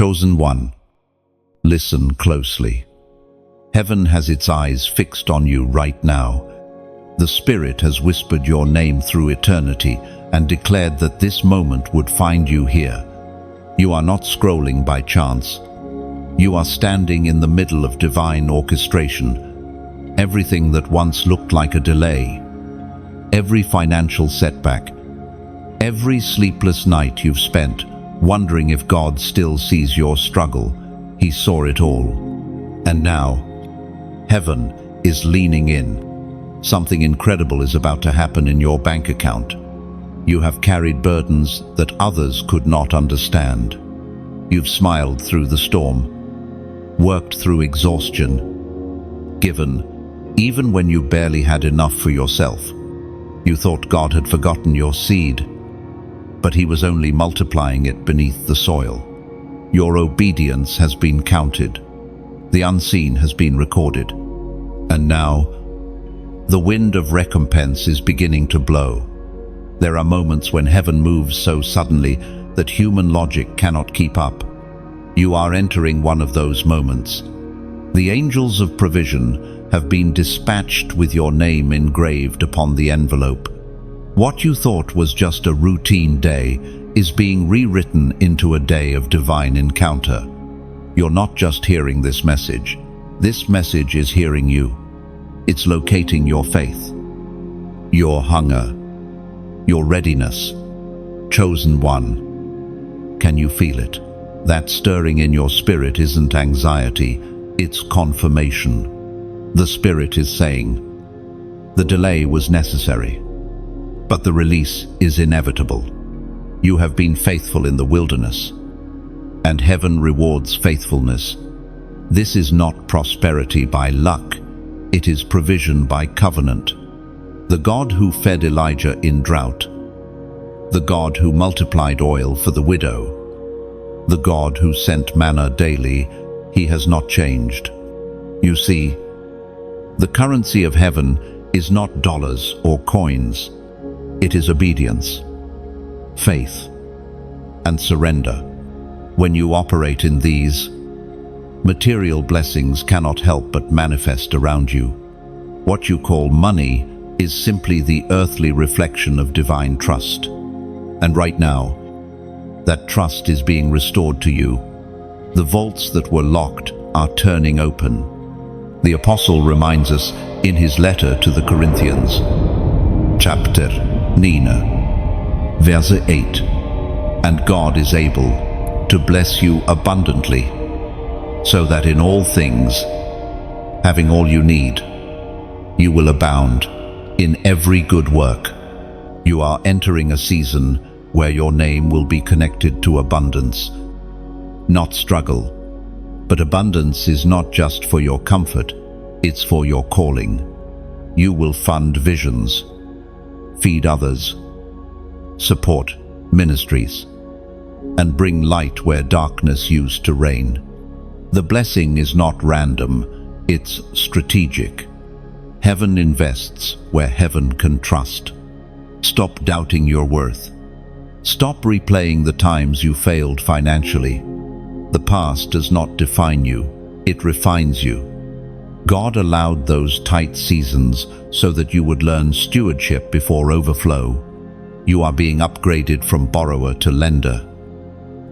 Chosen one, listen closely. Heaven has its eyes fixed on you right now. The Spirit has whispered your name through eternity and declared that this moment would find you here. You are not scrolling by chance. You are standing in the middle of divine orchestration. Everything that once looked like a delay, every financial setback, every sleepless night you've spent wondering if God still sees your struggle, He saw it all. And now, heaven is leaning in. Something incredible is about to happen in your bank account. You have carried burdens that others could not understand. You've smiled through the storm, worked through exhaustion, given even when you barely had enough for yourself. You thought God had forgotten your seed, but He was only multiplying it beneath the soil. Your obedience has been counted. The unseen has been recorded. And now, the wind of recompense is beginning to blow. There are moments when heaven moves so suddenly that human logic cannot keep up. You are entering one of those moments. The angels of provision have been dispatched with your name engraved upon the envelope. What you thought was just a routine day is being rewritten into a day of divine encounter. You're not just hearing this message. This message is hearing you. It's locating your faith, your hunger, your readiness. Chosen one. Can you feel it? That stirring in your spirit isn't anxiety, it's confirmation. The Spirit is saying, the delay was necessary, but the release is inevitable. You have been faithful in the wilderness, and heaven rewards faithfulness. This is not prosperity by luck, it is provision by covenant. The God who fed Elijah in drought, the God who multiplied oil for the widow, the God who sent manna daily, He has not changed. You see, the currency of heaven is not dollars or coins. It is obedience, faith, and surrender. When you operate in these, material blessings cannot help but manifest around you. What you call money is simply the earthly reflection of divine trust. And right now, that trust is being restored to you. The vaults that were locked are turning open. The Apostle reminds us in his letter to the Corinthians, chapter 9, verse 8, and God is able to bless you abundantly, so that in all things, having all you need, you will abound in every good work. You are entering a season where your name will be connected to abundance, not struggle. But abundance is not just for your comfort, it's for your calling. You will fund visions, feed others, support ministries, and bring light where darkness used to reign. The blessing is not random, it's strategic. Heaven invests where heaven can trust. Stop doubting your worth. Stop replaying the times you failed financially. The past does not define you, it refines you. God allowed those tight seasons so that you would learn stewardship before overflow. You are being upgraded from borrower to lender,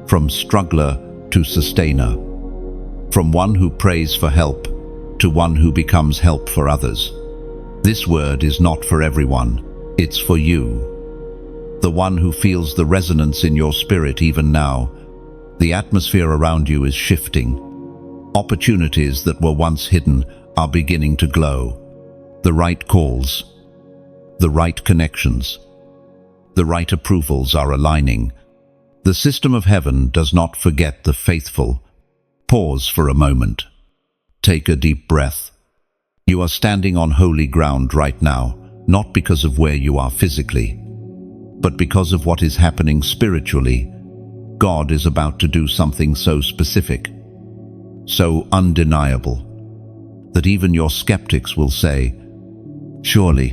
from struggler to sustainer, from one who prays for help to one who becomes help for others. This word is not for everyone, it's for you. The one who feels the resonance in your spirit even now. The atmosphere around you is shifting. Opportunities that were once hidden are beginning to glow. The right calls, the right connections, the right approvals are aligning. The system of heaven does not forget the faithful. Pause for a moment. Take a deep breath. You are standing on holy ground right now, not because of where you are physically, but because of what is happening spiritually. God is about to do something so specific, so undeniable, that even your skeptics will say, surely,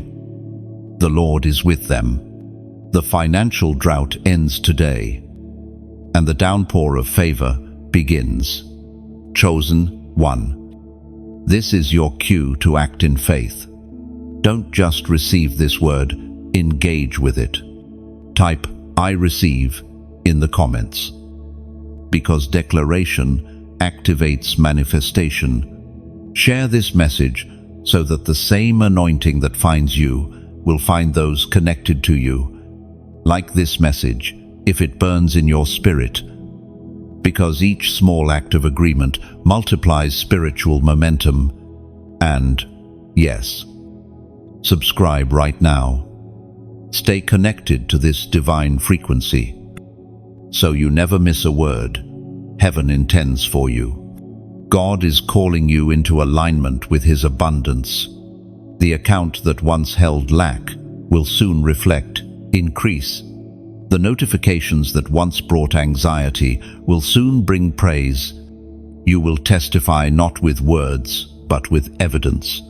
the Lord is with them. The financial drought ends today, and the downpour of favor begins. Chosen one. This is your cue to act in faith. Don't just receive this word, engage with it. Type "I receive" in the comments. Because declaration activates manifestation. Share this message so that the same anointing that finds you will find those connected to you. Like this message, if it burns in your spirit, because each small act of agreement multiplies spiritual momentum. And, yes, subscribe right now. Stay connected to this divine frequency, so you never miss a word heaven intends for you. God is calling you into alignment with His abundance. The account that once held lack will soon reflect increase. The notifications that once brought anxiety will soon bring praise. You will testify not with words, but with evidence.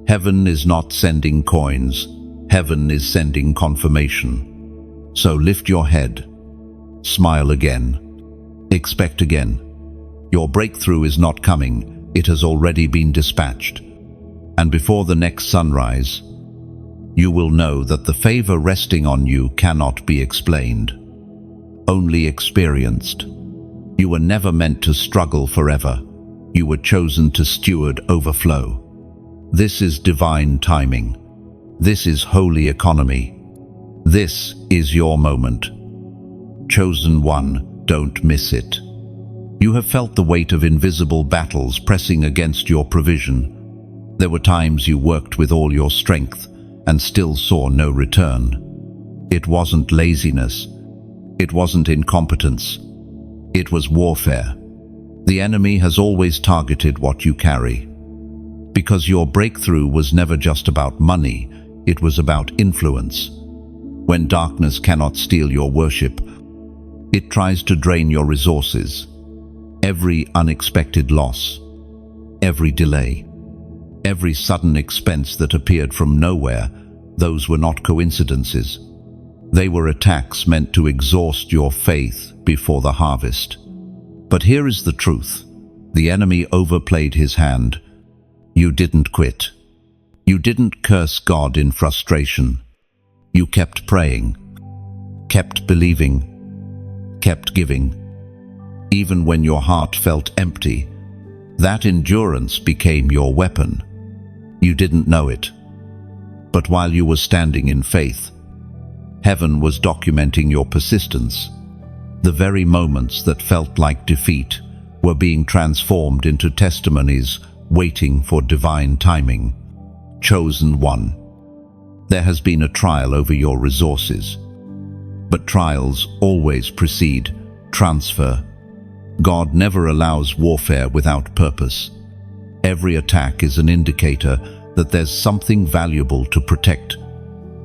Heaven is not sending coins. Heaven is sending confirmation. So lift your head. Smile again. Expect again. Your breakthrough is not coming. It has already been dispatched. And before the next sunrise, you will know that the favor resting on you cannot be explained, only experienced. You were never meant to struggle forever. You were chosen to steward overflow. This is divine timing. This is holy economy. This is your moment. Chosen one, don't miss it. You have felt the weight of invisible battles pressing against your provision. There were times you worked with all your strength and still saw no return. It wasn't laziness. It wasn't incompetence. It was warfare. The enemy has always targeted what you carry. Because your breakthrough was never just about money, it was about influence. When darkness cannot steal your worship, it tries to drain your resources. Every unexpected loss, every delay, every sudden expense that appeared from nowhere, those were not coincidences. They were attacks meant to exhaust your faith before the harvest. But here is the truth. The enemy overplayed his hand. You didn't quit. You didn't curse God in frustration. You kept praying, kept believing, kept giving. Even when your heart felt empty, that endurance became your weapon. You didn't know it. But while you were standing in faith, heaven was documenting your persistence. The very moments that felt like defeat were being transformed into testimonies waiting for divine timing. Chosen one. There has been a trial over your resources. But trials always precede transfer. God never allows warfare without purpose. Every attack is an indicator that there's something valuable to protect.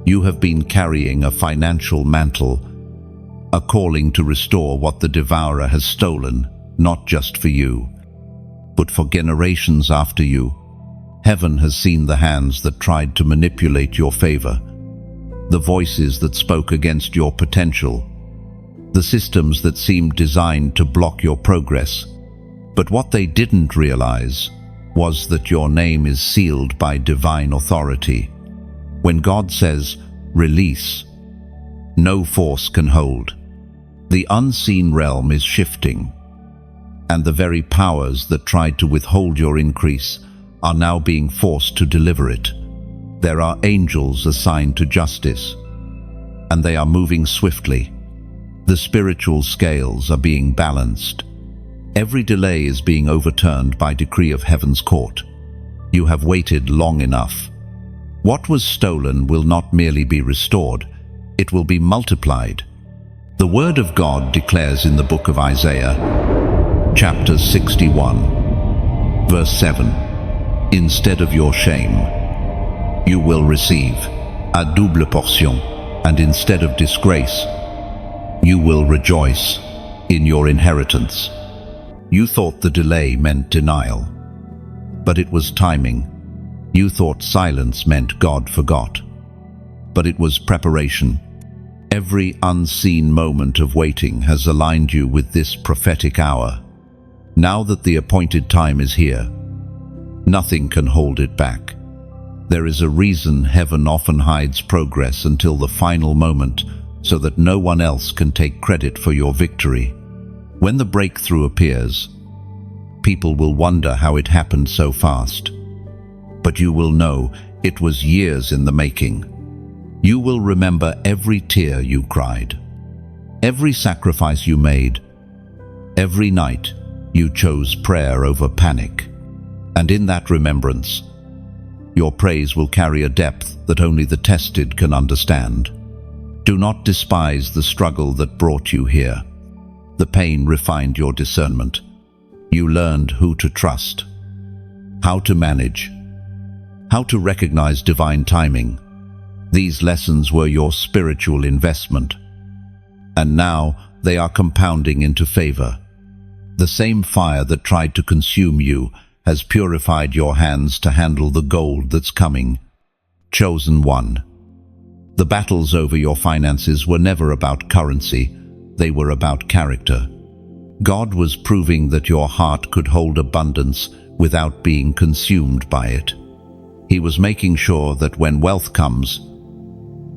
You have been carrying a financial mantle, a calling to restore what the devourer has stolen, not just for you, but for generations after you. Heaven has seen the hands that tried to manipulate your favor, the voices that spoke against your potential, the systems that seemed designed to block your progress. But what they didn't realize was that your name is sealed by divine authority. When God says, "Release," no force can hold. The unseen realm is shifting, and the very powers that tried to withhold your increase are now being forced to deliver it. There are angels assigned to justice, and they are moving swiftly. The spiritual scales are being balanced. Every delay is being overturned by decree of heaven's court. You have waited long enough. What was stolen will not merely be restored, it will be multiplied. The Word of God declares in the book of Isaiah, chapter 61, verse 7, "Instead of your shame, you will receive a double portion, and instead of disgrace, you will rejoice in your inheritance." You thought the delay meant denial, but it was timing. You thought silence meant God forgot, but it was preparation. Every unseen moment of waiting has aligned you with this prophetic hour. Now that the appointed time is here, nothing can hold it back. There is a reason heaven often hides progress until the final moment, so that no one else can take credit for your victory. When the breakthrough appears, people will wonder how it happened so fast. But you will know it was years in the making. You will remember every tear you cried, every sacrifice you made, every night you chose prayer over panic. And in that remembrance, your praise will carry a depth that only the tested can understand. Do not despise the struggle that brought you here. The pain refined your discernment. You learned who to trust, how to manage, how to recognize divine timing. These lessons were your spiritual investment, and now they are compounding into favor. The same fire that tried to consume you has purified your hands to handle the gold that's coming. Chosen one. The battles over your finances were never about currency, they were about character. God was proving that your heart could hold abundance without being consumed by it. He was making sure that when wealth comes,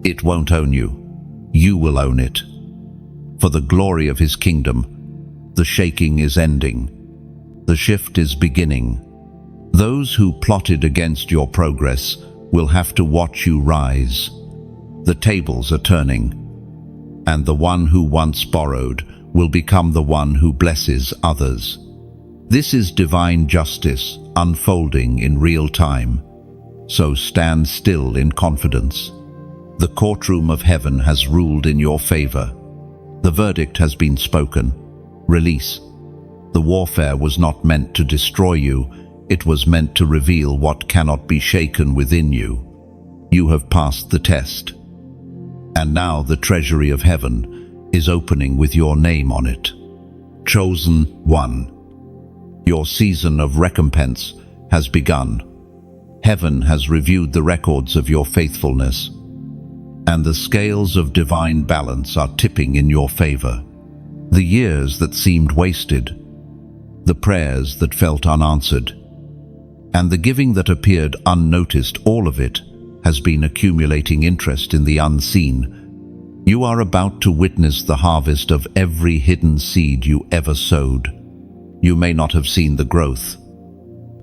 it won't own you. You will own it. For the glory of His kingdom, the shaking is ending. The shift is beginning. Those who plotted against your progress will have to watch you rise. The tables are turning, and the one who once borrowed will become the one who blesses others. This is divine justice unfolding in real time. So stand still in confidence. The courtroom of heaven has ruled in your favor. The verdict has been spoken. Release. The warfare was not meant to destroy you. It was meant to reveal what cannot be shaken within you. You have passed the test. And now the treasury of heaven is opening with your name on it. Chosen one. Your season of recompense has begun. Heaven has reviewed the records of your faithfulness, and the scales of divine balance are tipping in your favor. The years that seemed wasted, the prayers that felt unanswered, and the giving that appeared unnoticed, all of it has been accumulating interest in the unseen. You are about to witness the harvest of every hidden seed you ever sowed. You may not have seen the growth,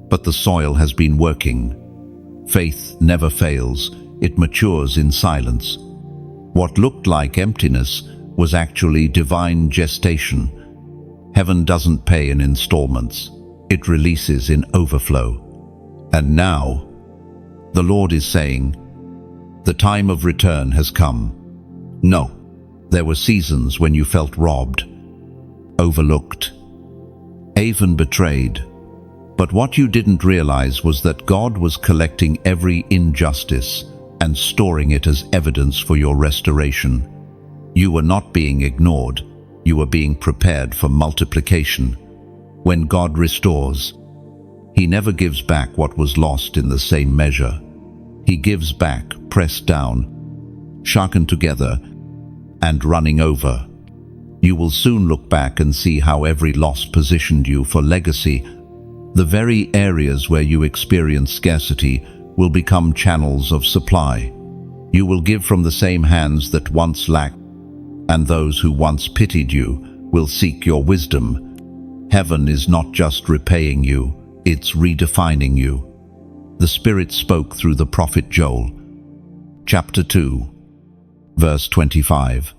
but the soil has been working. Faith never fails. It matures in silence. What looked like emptiness was actually divine gestation. Heaven doesn't pay in installments. It releases in overflow. And now, the Lord is saying, the time of return has come. No, there were seasons when you felt robbed, overlooked, even betrayed. But what you didn't realize was that God was collecting every injustice and storing it as evidence for your restoration. You were not being ignored. You were being prepared for multiplication. When God restores, He never gives back what was lost in the same measure. He gives back, pressed down, shaken together, and running over. You will soon look back and see how every loss positioned you for legacy. The very areas where you experience scarcity will become channels of supply. You will give from the same hands that once lacked, and those who once pitied you will seek your wisdom. Heaven is not just repaying you, it's redefining you. The Spirit spoke through the prophet Joel. Chapter 2, verse 25.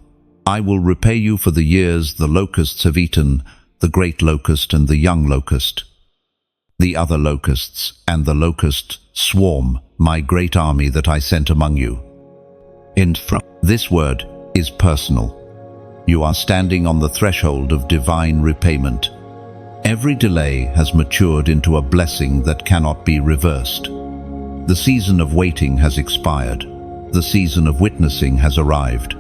I will repay you for the years the locusts have eaten, the great locust and the young locust. The other locusts and the locust swarm, my great army that I sent among you. This word is personal. You are standing on the threshold of divine repayment. Every delay has matured into a blessing that cannot be reversed. The season of waiting has expired. The season of witnessing has arrived.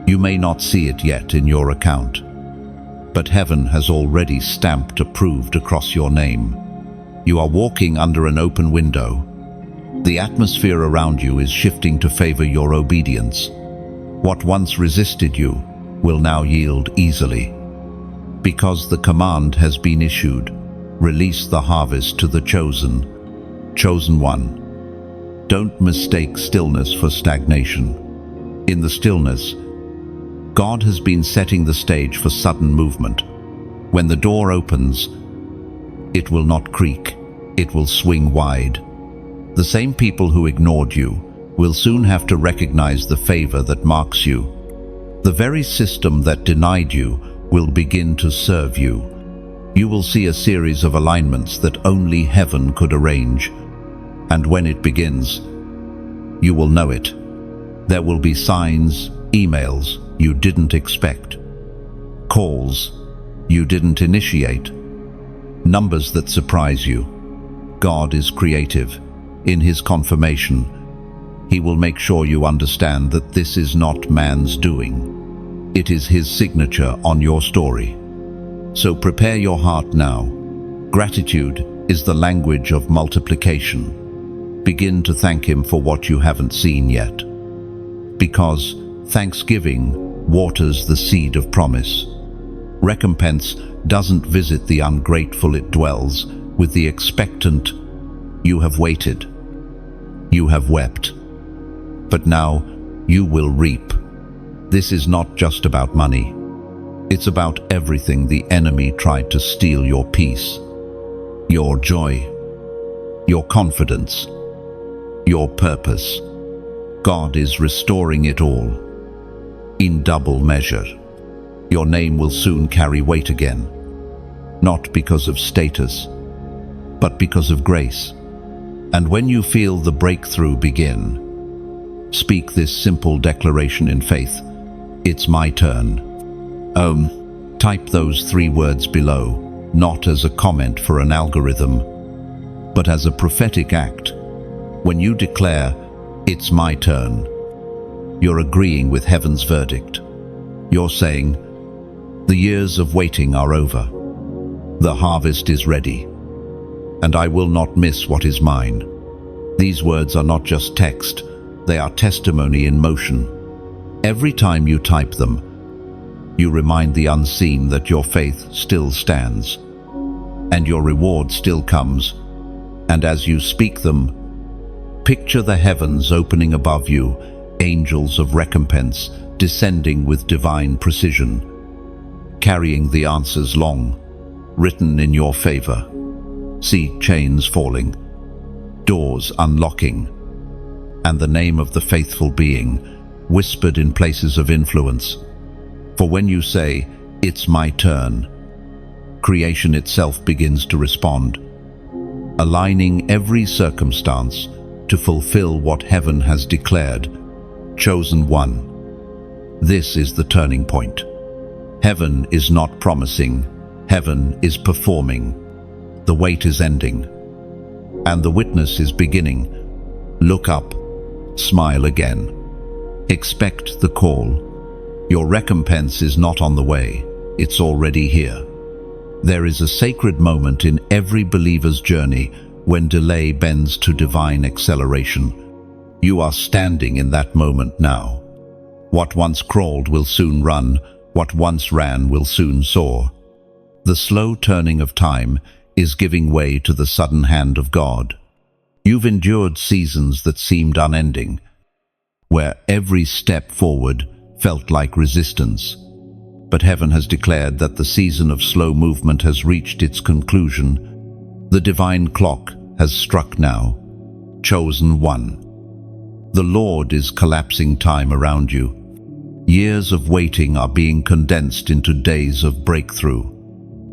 You may not see it yet in your account, but heaven has already stamped approved across your name. You are walking under an open window. The atmosphere around you is shifting to favor your obedience. What once resisted you will now yield easily. Because the command has been issued, release the harvest to the chosen one. Don't mistake stillness for stagnation. In the stillness, God has been setting the stage for sudden movement. When the door opens, it will not creak, it will swing wide. The same people who ignored you will soon have to recognize the favor that marks you. The very system that denied you will begin to serve you. You will see a series of alignments that only heaven could arrange. And when it begins, you will know it. There will be signs, emails you didn't expect, calls you didn't initiate, numbers that surprise you. God is creative. In His confirmation, He will make sure you understand that this is not man's doing. It is His signature on your story. So prepare your heart now. Gratitude is the language of multiplication. Begin to thank Him for what you haven't seen yet. Because thanksgiving waters the seed of promise. Recompense doesn't visit the ungrateful, it dwells with the expectant. You have waited. You have wept. But now you will reap. This is not just about money. It's about everything the enemy tried to steal: your peace, your joy, your confidence, your purpose. God is restoring it all in double measure. Your name will soon carry weight again, not because of status, but because of grace. And when you feel the breakthrough begin, speak this simple declaration in faith: it's my turn. Type those 3 words below, not as a comment for an algorithm, but as a prophetic act. When you declare, "It's my turn," you're agreeing with heaven's verdict. You're saying, "The years of waiting are over. The harvest is ready, and I will not miss what is mine." These words are not just text, they are testimony in motion. Every time you type them, you remind the unseen that your faith still stands, and your reward still comes. And as you speak them, picture the heavens opening above you, angels of recompense descending with divine precision, carrying the answers long written in your favor. See chains falling, doors unlocking, and the name of the faithful being whispered in places of influence. For when you say, "It's my turn," creation itself begins to respond, aligning every circumstance to fulfill what heaven has declared. Chosen one. This is the turning point. Heaven is not promising, heaven is performing. The wait is ending, and the witness is beginning. Look up, smile again. Expect the call. Your recompense is not on the way, it's already here. There is a sacred moment in every believer's journey when delay bends to divine acceleration. You are standing in that moment now. What once crawled will soon run, what once ran will soon soar. The slow turning of time is giving way to the sudden hand of God. You've endured seasons that seemed unending, where every step forward felt like resistance. But heaven has declared that the season of slow movement has reached its conclusion. The divine clock has struck now. Chosen one. The Lord is collapsing time around you. Years of waiting are being condensed into days of breakthrough.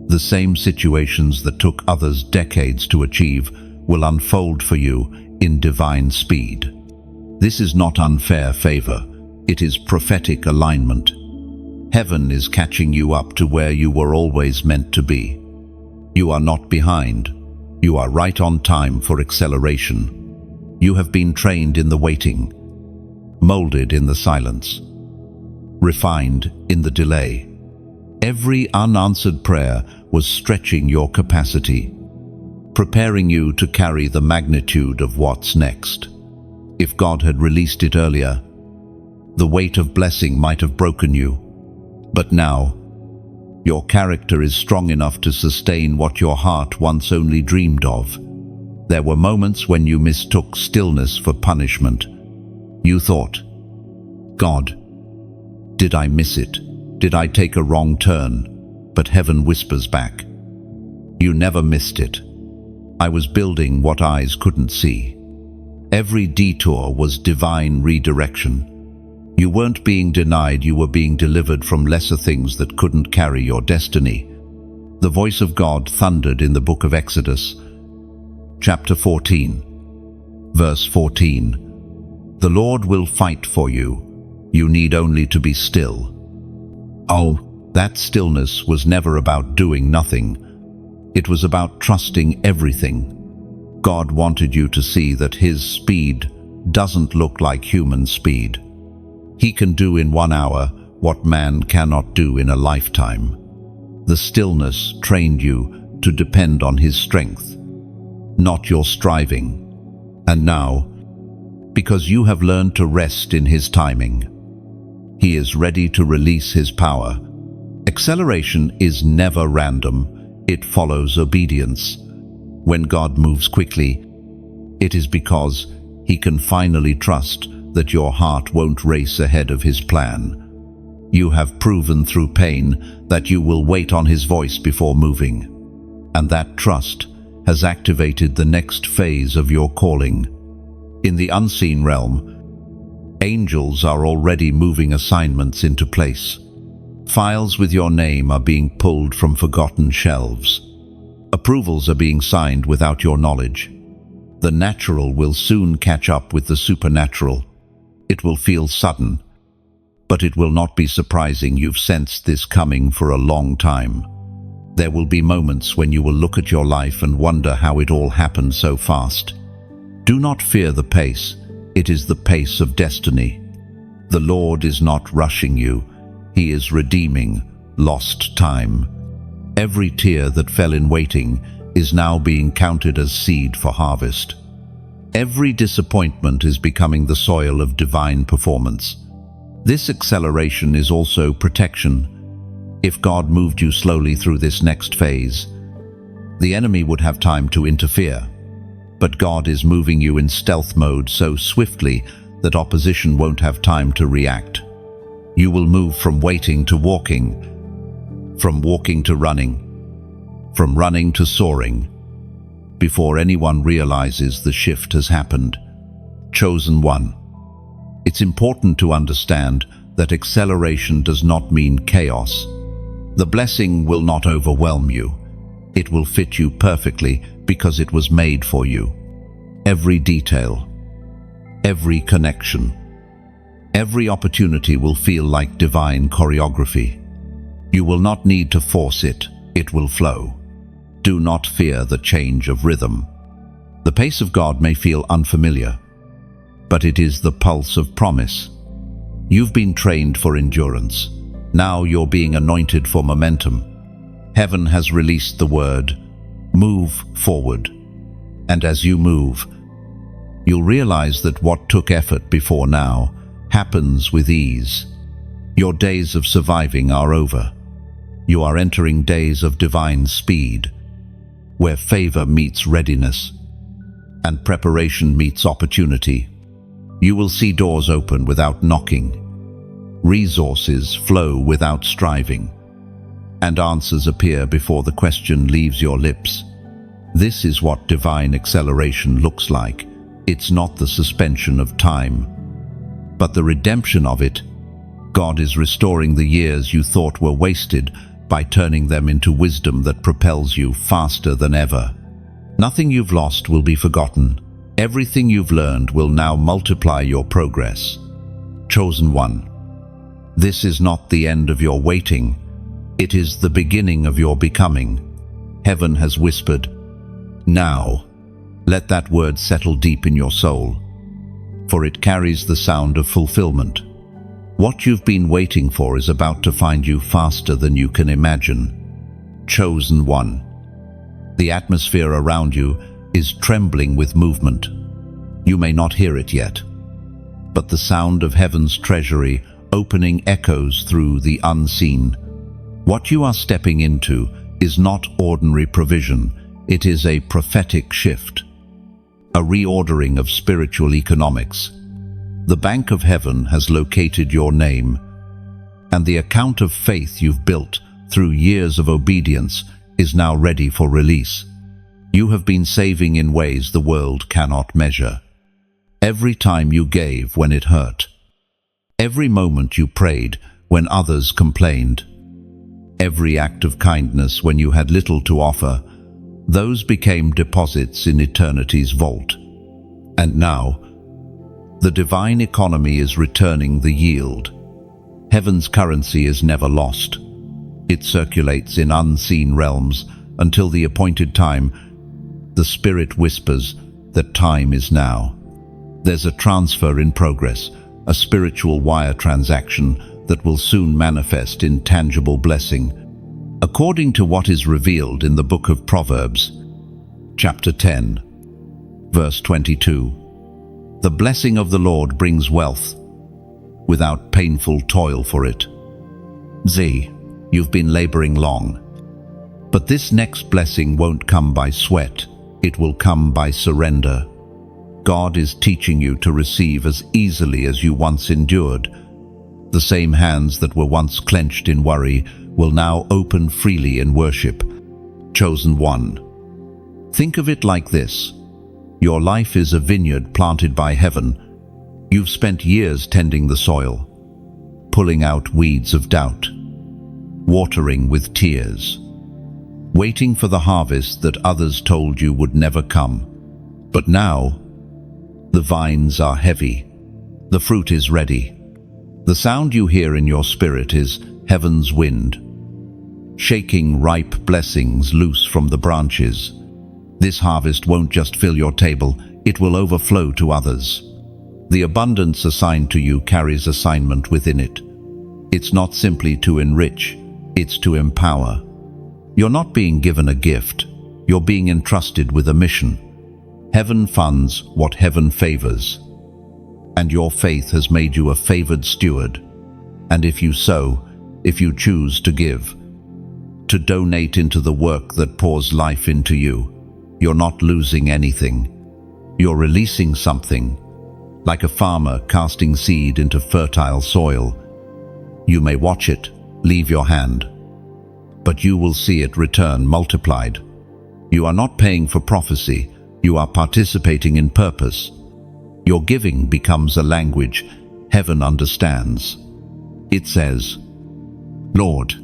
The same situations that took others decades to achieve will unfold for you in divine speed. This is not unfair favor. It is prophetic alignment. Heaven is catching you up to where you were always meant to be. You are not behind. You are right on time for acceleration. You have been trained in the waiting, molded in the silence, refined in the delay. Every unanswered prayer was stretching your capacity, preparing you to carry the magnitude of what's next. If God had released it earlier, the weight of blessing might have broken you. But now, Your character is strong enough to sustain what your heart once only dreamed of. There were moments when you mistook stillness for punishment. You thought, God, did I miss it? Did I take a wrong turn? But heaven whispers back, you never missed it. I was building what eyes couldn't see. Every detour was divine redirection. You weren't being denied, you were being delivered from lesser things that couldn't carry your destiny. The voice of God thundered in the book of Exodus, chapter 14, verse 14. The Lord will fight for you. You need only to be still. Oh, that stillness was never about doing nothing. It was about trusting everything. God wanted you to see that His speed doesn't look like human speed. He can do in 1 hour what man cannot do in a lifetime. The stillness trained you to depend on His strength, not your striving. And now, because you have learned to rest in His timing, He is ready to release His power. Acceleration is never random. It follows obedience. When God moves quickly, it is because He can finally trust that your heart won't race ahead of His plan. You have proven through pain that you will wait on His voice before moving. And that trust has activated the next phase of your calling. In the unseen realm, angels are already moving assignments into place. Files with your name are being pulled from forgotten shelves. Approvals are being signed without your knowledge. The natural will soon catch up with the supernatural. It will feel sudden, but it will not be surprising. You've sensed this coming for a long time. There will be moments when you will look at your life and wonder how it all happened so fast. Do not fear the pace. It is the pace of destiny. The Lord is not rushing you. He is redeeming lost time. Every tear that fell in waiting is now being counted as seed for harvest. Every disappointment is becoming the soil of divine performance. This acceleration is also protection. If God moved you slowly through this next phase, the enemy would have time to interfere. But God is moving you in stealth mode so swiftly that opposition won't have time to react. You will move from waiting to walking, from walking to running, from running to soaring, before anyone realizes the shift has happened. Chosen one. It's important to understand that acceleration does not mean chaos. The blessing will not overwhelm you. It will fit you perfectly because it was made for you. Every detail, every connection, every opportunity will feel like divine choreography. You will not need to force it. It will flow. Do not fear the change of rhythm. The pace of God may feel unfamiliar, but it is the pulse of promise. You've been trained for endurance. Now you're being anointed for momentum. Heaven has released the word, move forward. And as you move, you'll realize that what took effort before now happens with ease. Your days of surviving are over. You are entering days of divine speed, where favor meets readiness and preparation meets opportunity. You will see doors open without knocking, resources flow without striving, and answers appear before the question leaves your lips. This is what divine acceleration looks like. It's not the suspension of time, but the redemption of it. God is restoring the years you thought were wasted by turning them into wisdom that propels you faster than ever. Nothing you've lost will be forgotten. Everything you've learned will now multiply your progress. Chosen one. This is not the end of your waiting. It is the beginning of your becoming. Heaven has whispered, now. Let that word settle deep in your soul, for it carries the sound of fulfillment. What you've been waiting for is about to find you faster than you can imagine. Chosen one. The atmosphere around you is trembling with movement. You may not hear it yet, but the sound of heaven's treasury opening echoes through the unseen. What you are stepping into is not ordinary provision, it is a prophetic shift, a reordering of spiritual economics. The bank of heaven has located your name, and the account of faith you've built through years of obedience is now ready for release. You have been saving in ways the world cannot measure. Every time you gave when it hurt. Every moment you prayed when others complained. Every act of kindness when you had little to offer. Those became deposits in eternity's vault. And now, the divine economy is returning the yield. Heaven's currency is never lost. It circulates in unseen realms until the appointed time. The Spirit whispers that time is now. There's a transfer in progress, a spiritual wire transaction that will soon manifest in tangible blessing. According to what is revealed in the book of Proverbs, chapter 10, verse 22, the blessing of the Lord brings wealth, without painful toil for it. You've been laboring long, but this next blessing won't come by sweat, it will come by surrender. God is teaching you to receive as easily as you once endured. The same hands that were once clenched in worry will now open freely in worship. Chosen one. Think of it like this. Your life is a vineyard planted by heaven. You've spent years tending the soil, pulling out weeds of doubt, watering with tears, waiting for the harvest that others told you would never come. But now, the vines are heavy. The fruit is ready. The sound you hear in your spirit is heaven's wind, shaking ripe blessings loose from the branches. This harvest won't just fill your table, it will overflow to others. The abundance assigned to you carries assignment within it. It's not simply to enrich, it's to empower. You're not being given a gift, you're being entrusted with a mission. Heaven funds what heaven favors. And your faith has made you a favored steward. And if you sow, if you choose to give, to donate into the work that pours life into you, you're not losing anything. You're releasing something, like a farmer casting seed into fertile soil. You may watch it leave your hand, but you will see it return multiplied. You are not paying for prophecy, you are participating in purpose. Your giving becomes a language heaven understands. It says, Lord,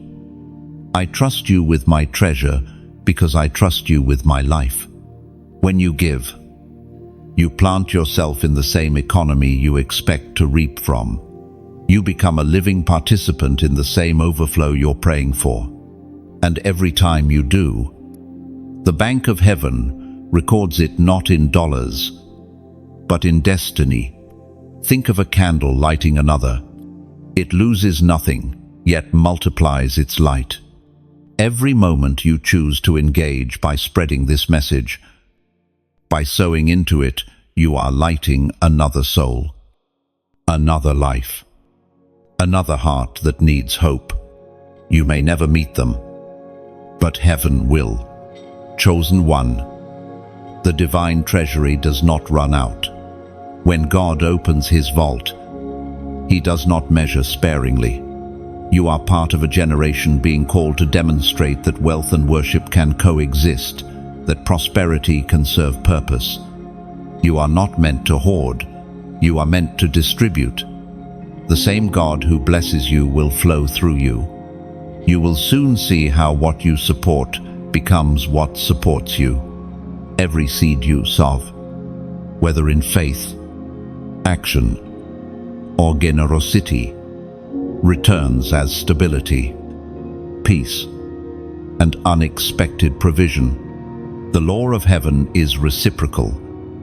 I trust you with my treasure because I trust you with my life. When you give, you plant yourself in the same economy you expect to reap from. You become a living participant in the same overflow you're praying for. And every time you do, the bank of heaven records it not in dollars, but in destiny. Think of a candle lighting another. It loses nothing, yet multiplies its light. Every moment you choose to engage by spreading this message, by sowing into it, you are lighting another soul, another life, another heart that needs hope. You may never meet them, but heaven will. Chosen one. The divine treasury does not run out. When God opens his vault, he does not measure sparingly. You are part of a generation being called to demonstrate that wealth and worship can coexist, that prosperity can serve purpose. You are not meant to hoard, you are meant to distribute. The same God who blesses you will flow through you. You will soon see how what you support becomes what supports you. Every seed you sow, whether in faith, action, or generosity, returns as stability, peace, and unexpected provision. The law of heaven is reciprocal.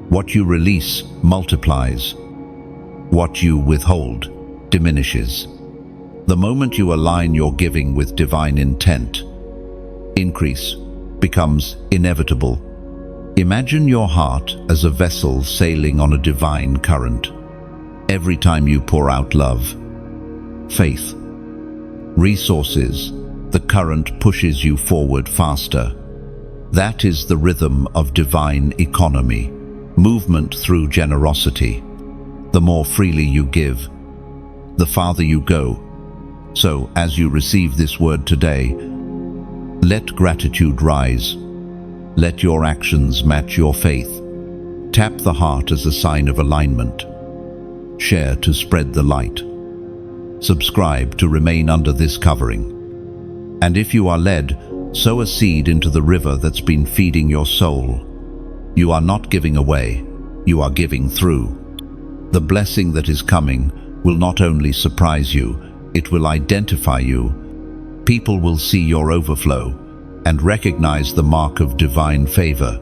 What you release multiplies. What you withhold diminishes. The moment you align your giving with divine intent, increase becomes inevitable. Imagine your heart as a vessel sailing on a divine current. Every time you pour out love, faith, resources, The current pushes you forward faster. That is the rhythm of divine economy, movement through generosity. The more freely you give, the farther you go. So, as you receive this word today, let gratitude rise. Let your actions match your faith. Tap the heart as a sign of alignment. Share to spread the light. Subscribe to remain under this covering. And if you are led, sow a seed into the river that's been feeding your soul. You are not giving away, you are giving through. The blessing that is coming will not only surprise you, it will identify you. People will see your overflow and recognize the mark of divine favor.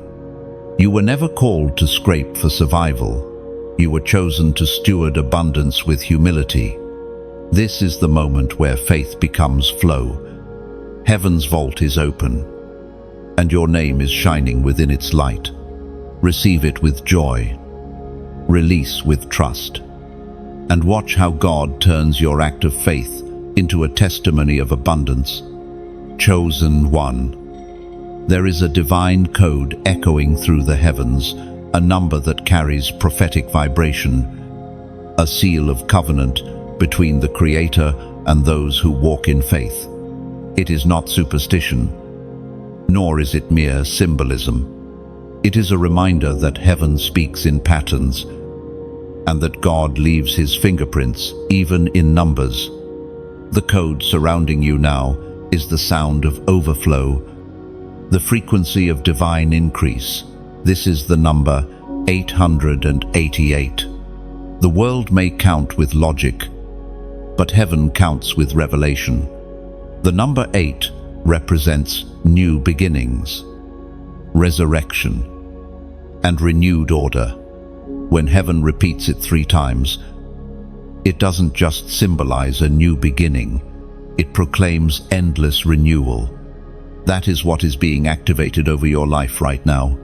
You were never called to scrape for survival. You were chosen to steward abundance with humility. This is the moment where faith becomes flow. Heaven's vault is open, and your name is shining within its light. Receive it with joy. Release with trust. And watch how God turns your act of faith into a testimony of abundance. Chosen one. There is a divine code echoing through the heavens, a number that carries prophetic vibration, a seal of covenant between the Creator and those who walk in faith. It is not superstition, nor is it mere symbolism. It is a reminder that heaven speaks in patterns, and that God leaves his fingerprints even in numbers. The code surrounding you now is the sound of overflow, the frequency of divine increase. This is the number 888. The world may count with logic, but heaven counts with revelation. The number 8 represents new beginnings, resurrection, and renewed order. When heaven repeats it 3 times, it doesn't just symbolize a new beginning, it proclaims endless renewal. That is what is being activated over your life right now.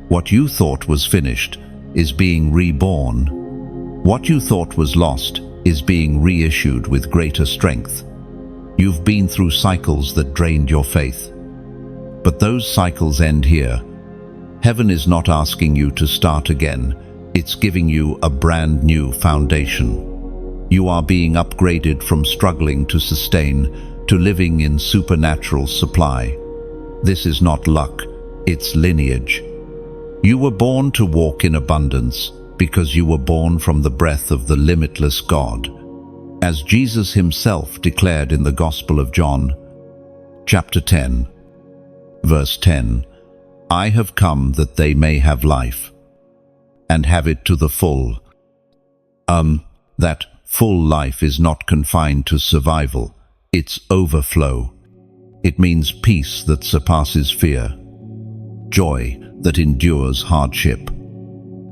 What you thought was finished is being reborn. What you thought was lost is being reissued with greater strength. You've been through cycles that drained your faith, but those cycles end here. Heaven is not asking you to start again. It's giving you a brand new foundation. You are being upgraded from struggling to sustain to living in supernatural supply. This is not luck, it's lineage. You were born to walk in abundance because you were born from the breath of the limitless God. As Jesus himself declared in the Gospel of John, chapter 10, verse 10, I have come that they may have life, and have it to the full. That full life is not confined to survival, it's overflow. It means peace that surpasses fear, joy that endures hardship,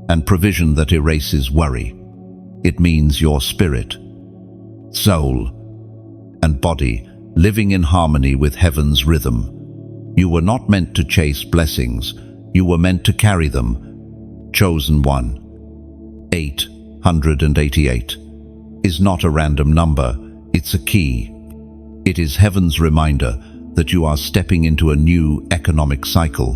and provision that erases worry. It means your spirit, soul, and body living in harmony with heaven's rhythm. You were not meant to chase blessings, you were meant to carry them. Chosen one. 888 is not a random number, it's a key. It is heaven's reminder that you are stepping into a new economic cycle.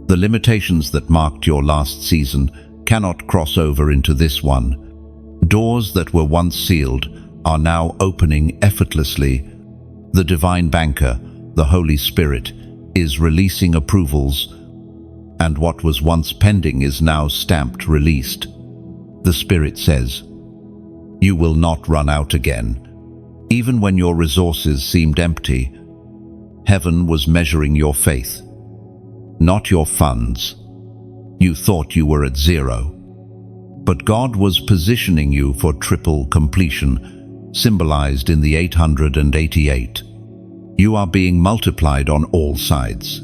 The limitations that marked your last season cannot cross over into this one. Doors that were once sealed are now opening effortlessly. The divine banker, the Holy Spirit, is releasing approvals, and what was once pending is now stamped released. The Spirit says, you will not run out again. Even when your resources seemed empty, heaven was measuring your faith, not your funds. You thought you were at 0, but God was positioning you for triple completion, symbolized in the 888. You are being multiplied on all sides.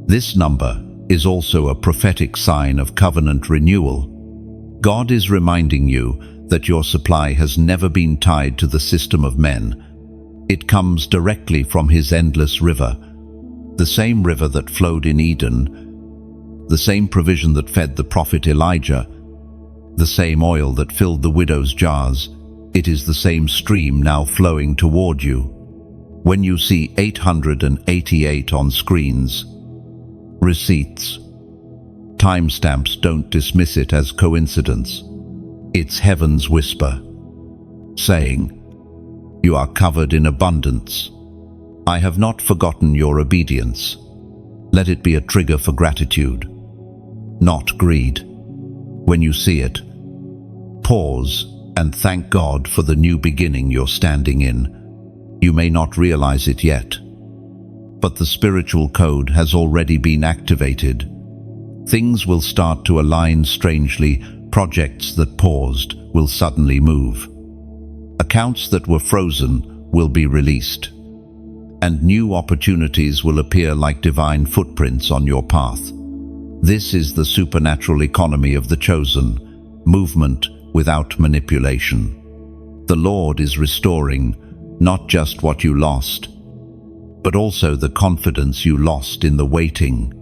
This number is also a prophetic sign of covenant renewal. God is reminding you that your supply has never been tied to the system of men. It comes directly from his endless river, the same river that flowed in Eden, the same provision that fed the prophet Elijah, the same oil that filled the widow's jars. It is the same stream now flowing toward you. When you see 888 on screens, receipts, timestamps, don't dismiss it as coincidence. It's heaven's whisper, saying, "You are covered in abundance. I have not forgotten your obedience." Let it be a trigger for gratitude, not greed. When you see it, pause and thank God for the new beginning you're standing in. You may not realize it yet, but the spiritual code has already been activated. Things will start to align strangely. Projects that paused will suddenly move. Accounts that were frozen will be released. And new opportunities will appear like divine footprints on your path. This is the supernatural economy of the chosen, movement without manipulation. The Lord is restoring not just what you lost, but also the confidence you lost in the waiting.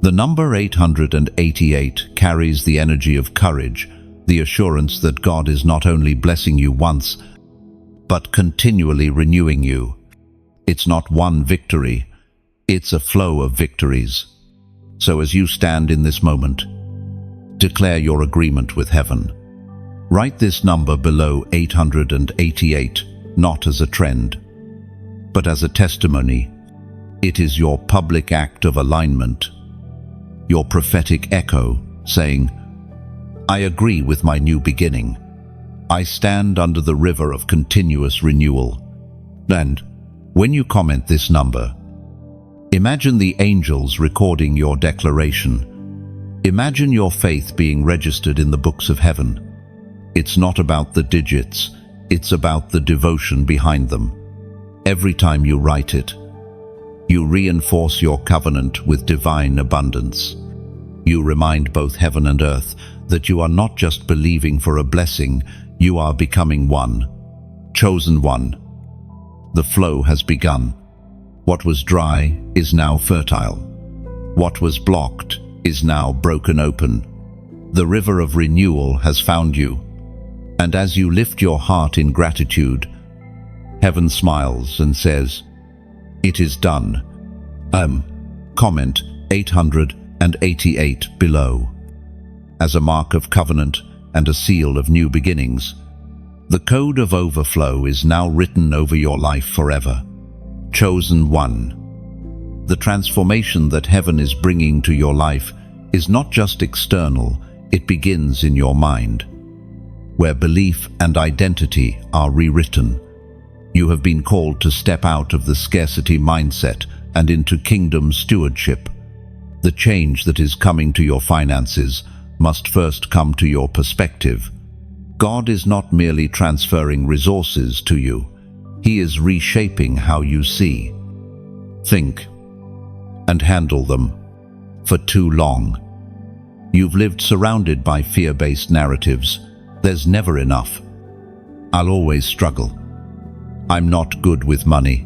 The number 888 carries the energy of courage, the assurance that God is not only blessing you once, but continually renewing you. It's not one victory, it's a flow of victories. So as you stand in this moment, declare your agreement with heaven. Write this number below 888, not as a trend, but as a testimony. It is your public act of alignment, your prophetic echo saying, "I agree with my new beginning. I stand under the river of continuous renewal." And when you comment this number, imagine the angels recording your declaration. Imagine your faith being registered in the books of heaven. It's not about the digits, it's about the devotion behind them. Every time you write it, you reinforce your covenant with divine abundance. You remind both heaven and earth that you are not just believing for a blessing, you are becoming one, chosen one. The flow has begun. What was dry is now fertile. What was blocked is now broken open. The river of renewal has found you. And as you lift your heart in gratitude, heaven smiles and says, "It is done." Comment 888 below. As a mark of covenant and a seal of new beginnings, the code of overflow is now written over your life forever. Chosen one. The transformation that heaven is bringing to your life is not just external, it begins in your mind, where belief and identity are rewritten. You have been called to step out of the scarcity mindset and into kingdom stewardship. The change that is coming to your finances must first come to your perspective. God is not merely transferring resources to you, He is reshaping how you see, think, and handle them. For too long, you've lived surrounded by fear-based narratives. There's never enough. I'll always struggle. I'm not good with money.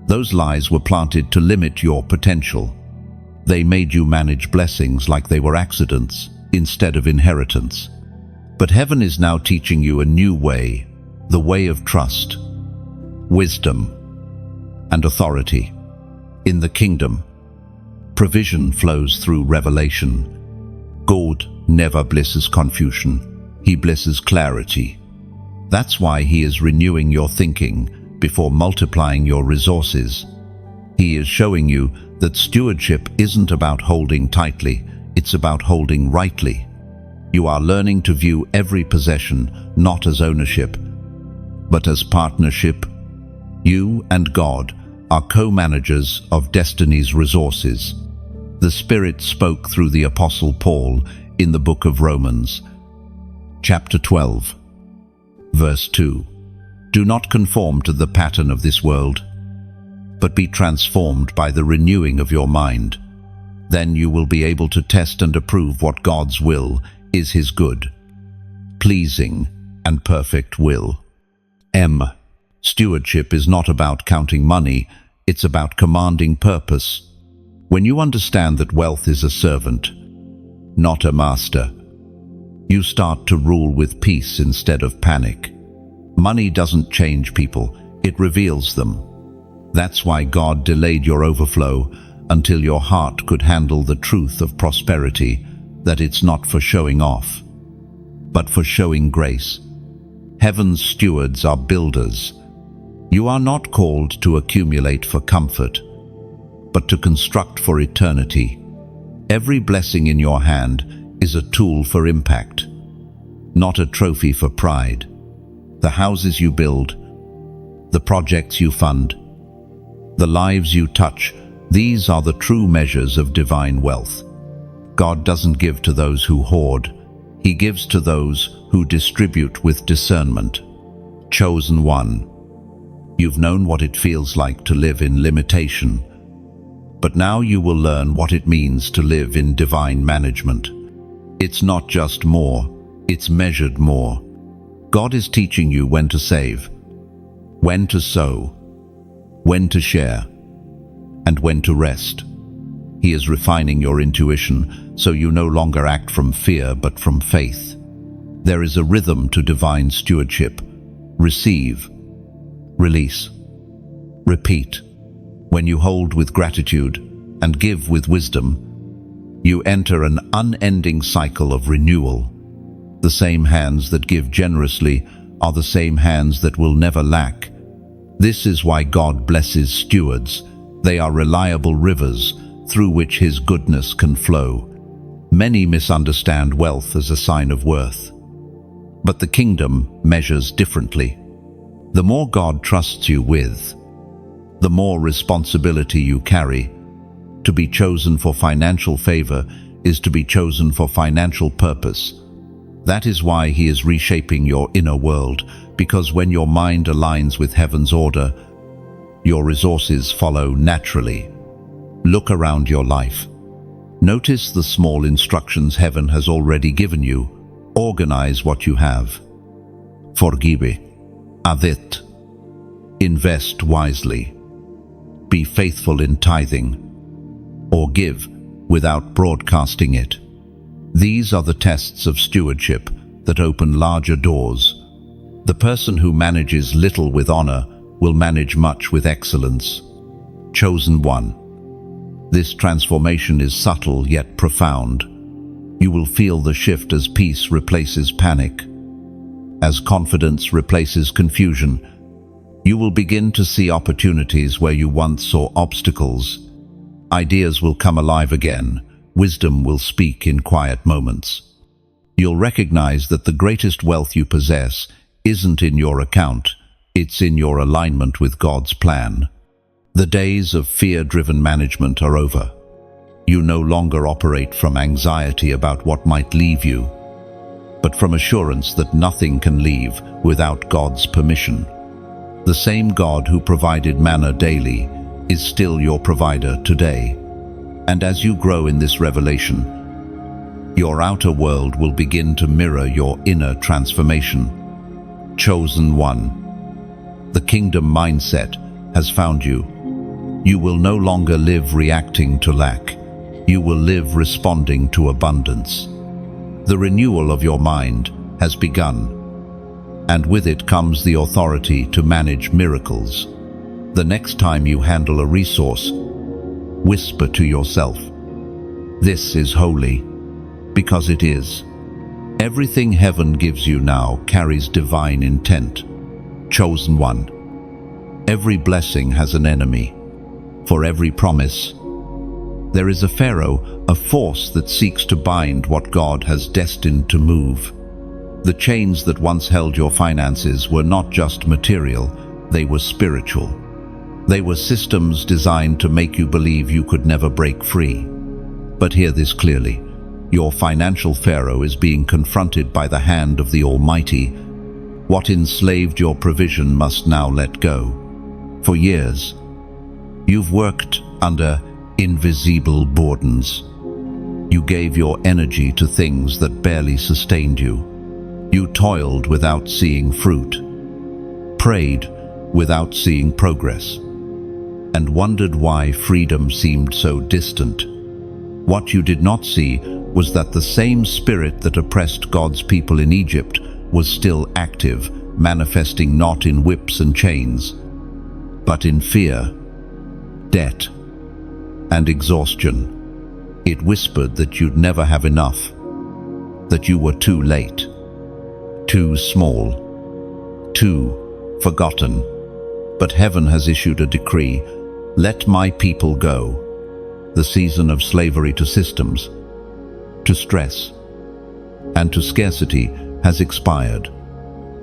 Those lies were planted to limit your potential. They made you manage blessings like they were accidents instead of inheritance. But heaven is now teaching you a new way, the way of trust, wisdom, and authority. In the kingdom, provision flows through revelation. God never blesses confusion, He blesses clarity. That's why He is renewing your thinking before multiplying your resources. He is showing you that stewardship isn't about holding tightly, it's about holding rightly. You are learning to view every possession not as ownership, but as partnership. You and God are co-managers of destiny's resources. The Spirit spoke through the Apostle Paul in the book of Romans, chapter 12, verse 2. Do not conform to the pattern of this world, but be transformed by the renewing of your mind. Then you will be able to test and approve what God's will is, His good, pleasing, and perfect will. Stewardship is not about counting money, it's about commanding purpose. When you understand that wealth is a servant, not a master, you start to rule with peace instead of panic. Money doesn't change people, it reveals them. That's why God delayed your overflow until your heart could handle the truth of prosperity, that it's not for showing off, but for showing grace. Heaven's stewards are builders. You are not called to accumulate for comfort, but to construct for eternity. Every blessing in your hand is a tool for impact, not a trophy for pride. The houses you build, the projects you fund, the lives you touch, these are the true measures of divine wealth. God doesn't give to those who hoard. He gives to those who distribute with discernment. Chosen one. You've known what it feels like to live in limitation, but now you will learn what it means to live in divine management. It's not just more, it's measured more. God is teaching you when to save, when to sow, when to share, and when to rest. He is refining your intuition so you no longer act from fear but from faith. There is a rhythm to divine stewardship. Receive, release, repeat. When you hold with gratitude and give with wisdom, you enter an unending cycle of renewal. The same hands that give generously are the same hands that will never lack. This is why God blesses stewards. They are reliable rivers through which His goodness can flow. Many misunderstand wealth as a sign of worth, but the kingdom measures differently. The more God trusts you with, the more responsibility you carry. To be chosen for financial favor is to be chosen for financial purpose. That is why He is reshaping your inner world, because when your mind aligns with heaven's order, your resources follow naturally. Look around your life. Notice the small instructions heaven has already given you. Organize what you have. Forgive. Avit. Invest wisely. Be faithful in tithing, or give without broadcasting it. These are the tests of stewardship that open larger doors. The person who manages little with honor will manage much with excellence. Chosen one. This transformation is subtle yet profound. You will feel the shift as peace replaces panic, as confidence replaces confusion. You will begin to see opportunities where you once saw obstacles. Ideas will come alive again. Wisdom will speak in quiet moments. You'll recognize that the greatest wealth you possess isn't in your account, it's in your alignment with God's plan. The days of fear-driven management are over. You no longer operate from anxiety about what might leave you, but from assurance that nothing can leave without God's permission. The same God who provided manna daily is still your provider today. And as you grow in this revelation, your outer world will begin to mirror your inner transformation. Chosen one. The kingdom mindset has found you. You will no longer live reacting to lack. You will live responding to abundance. The renewal of your mind has begun, and with it comes the authority to manage miracles. The next time you handle a resource, whisper to yourself, "This is holy," because it is. Everything heaven gives you now carries divine intent. Chosen one. Every blessing has an enemy. For every promise, there is a Pharaoh, a force that seeks to bind what God has destined to move. The chains that once held your finances were not just material, they were spiritual. They were systems designed to make you believe you could never break free. But hear this clearly. Your financial Pharaoh is being confronted by the hand of the Almighty. What enslaved your provision must now let go. For years, you've worked under invisible burdens. You gave your energy to things that barely sustained you. You toiled without seeing fruit, prayed without seeing progress, and wondered why freedom seemed so distant. What you did not see was that the same spirit that oppressed God's people in Egypt was still active, manifesting not in whips and chains, but in fear, debt, and exhaustion. It whispered that you'd never have enough, that you were too late, too small, too forgotten. But heaven has issued a decree: let my people go. The season of slavery to systems, to stress, and to scarcity has expired.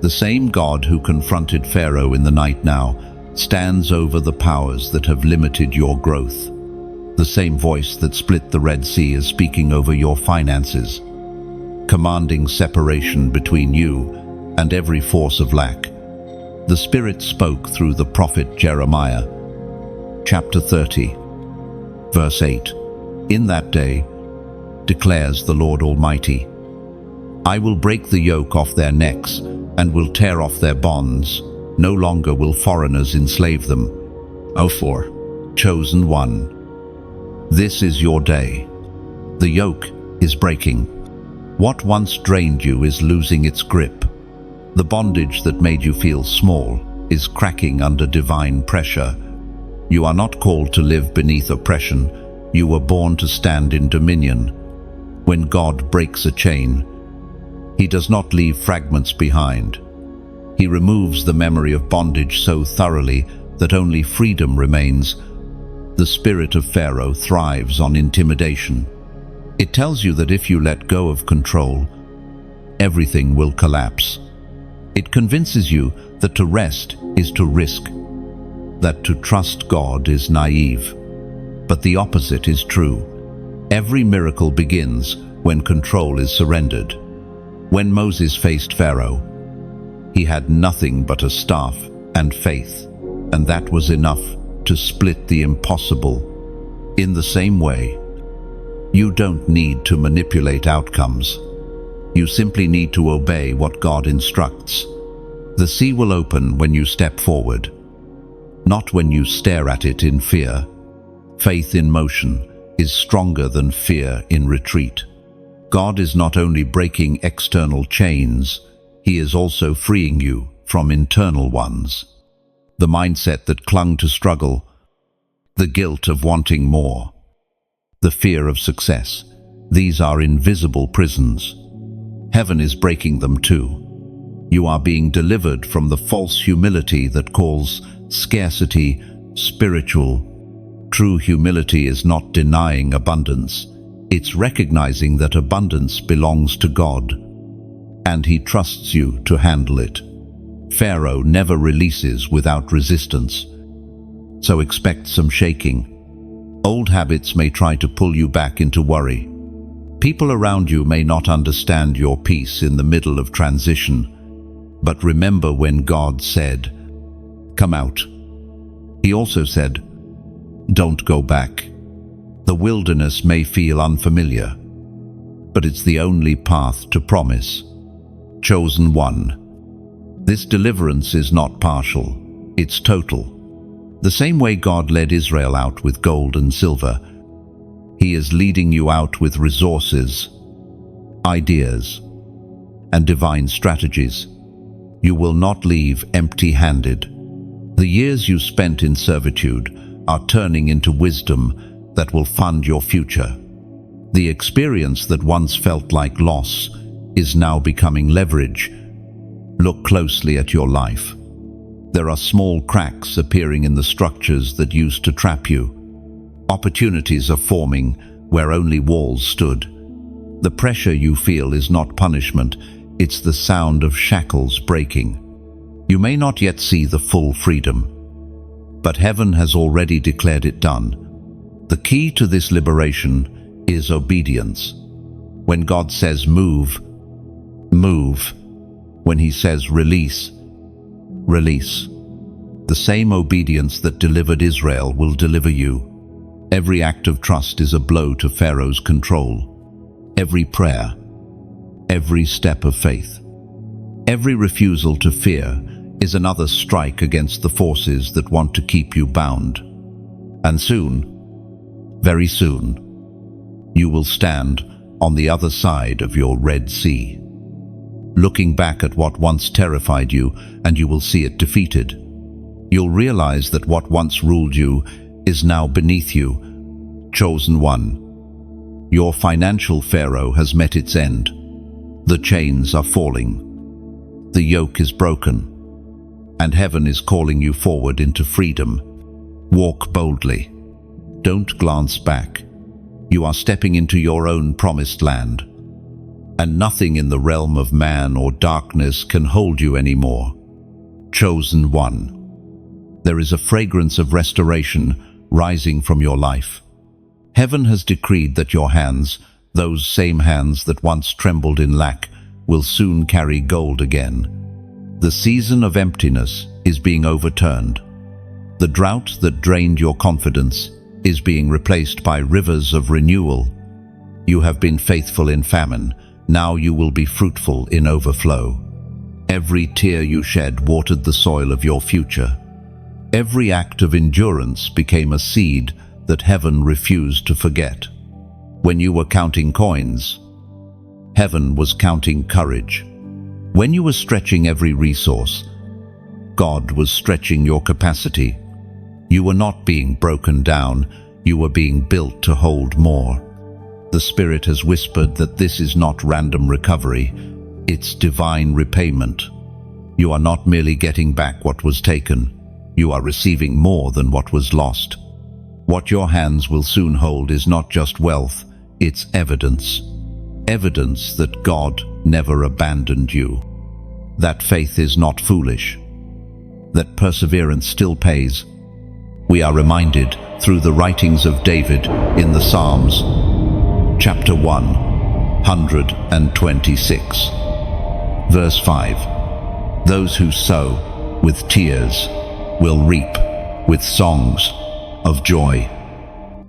The same God who confronted Pharaoh in the night now stands over the powers that have limited your growth. The same voice that split the Red Sea is speaking over your finances, commanding separation between you and every force of lack. The Spirit spoke through the prophet Jeremiah, chapter 30, verse 8. In that day, declares the Lord Almighty, I will break the yoke off their necks and will tear off their bonds. No longer will foreigners enslave them. O4, chosen one. This is your day. The yoke is breaking. What once drained you is losing its grip. The bondage that made you feel small is cracking under divine pressure. You are not called to live beneath oppression. You were born to stand in dominion. When God breaks a chain, He does not leave fragments behind. He removes the memory of bondage so thoroughly that only freedom remains. The spirit of Pharaoh thrives on intimidation. It tells you that if you let go of control, everything will collapse. It convinces you that to rest is to risk, that to trust God is naive. But the opposite is true. Every miracle begins when control is surrendered. When Moses faced Pharaoh, he had nothing but a staff and faith, and that was enough to split the impossible. In the same way, you don't need to manipulate outcomes. You simply need to obey what God instructs. The sea will open when you step forward, not when you stare at it in fear. Faith in motion is stronger than fear in retreat. God is not only breaking external chains, He is also freeing you from internal ones. The mindset that clung to struggle, the guilt of wanting more, the fear of success, these are invisible prisons. Heaven is breaking them too. You are being delivered from the false humility that calls scarcity spiritual. True humility is not denying abundance. It's recognizing that abundance belongs to God, and He trusts you to handle it. Pharaoh never releases without resistance, so expect some shaking. Old habits may try to pull you back into worry. People around you may not understand your peace in the middle of transition, but remember when God said, "Come out." He also said, "Don't go back." The wilderness may feel unfamiliar, but it's the only path to promise. Chosen one. This deliverance is not partial, it's total. The same way God led Israel out with gold and silver, He is leading you out with resources, ideas, and divine strategies. You will not leave empty-handed. The years you spent in servitude are turning into wisdom that will fund your future. The experience that once felt like loss is now becoming leverage. Look closely at your life. There are small cracks appearing in the structures that used to trap you. Opportunities are forming where only walls stood. The pressure you feel is not punishment, it's the sound of shackles breaking. You may not yet see the full freedom, but heaven has already declared it done. The key to this liberation is obedience. When God says move, move. When He says release, release. The same obedience that delivered Israel will deliver you. Every act of trust is a blow to Pharaoh's control. Every prayer, every step of faith, every refusal to fear is another strike against the forces that want to keep you bound. And soon, very soon, you will stand on the other side of your Red Sea, looking back at what once terrified you, and you will see it defeated. You'll realize that what once ruled you is now beneath you. Chosen one. Your financial pharaoh has met its end. The chains are falling. The yoke is broken. And heaven is calling you forward into freedom. Walk boldly. Don't glance back. You are stepping into your own promised land. And nothing in the realm of man or darkness can hold you anymore. Chosen one. There is a fragrance of restoration rising from your life. Heaven has decreed that your hands, those same hands that once trembled in lack, will soon carry gold again. The season of emptiness is being overturned. The drought that drained your confidence is being replaced by rivers of renewal. You have been faithful in famine. Now you will be fruitful in overflow. Every tear you shed watered the soil of your future. Every act of endurance became a seed that heaven refused to forget. When you were counting coins, heaven was counting courage. When you were stretching every resource, God was stretching your capacity. You were not being broken down, you were being built to hold more. The Spirit has whispered that this is not random recovery, it's divine repayment. You are not merely getting back what was taken, you are receiving more than what was lost. What your hands will soon hold is not just wealth, it's evidence. Evidence that God never abandoned you. That faith is not foolish. That perseverance still pays. We are reminded through the writings of David in the Psalms, chapter 126, verse 5. Those who sow with tears will reap with songs of joy.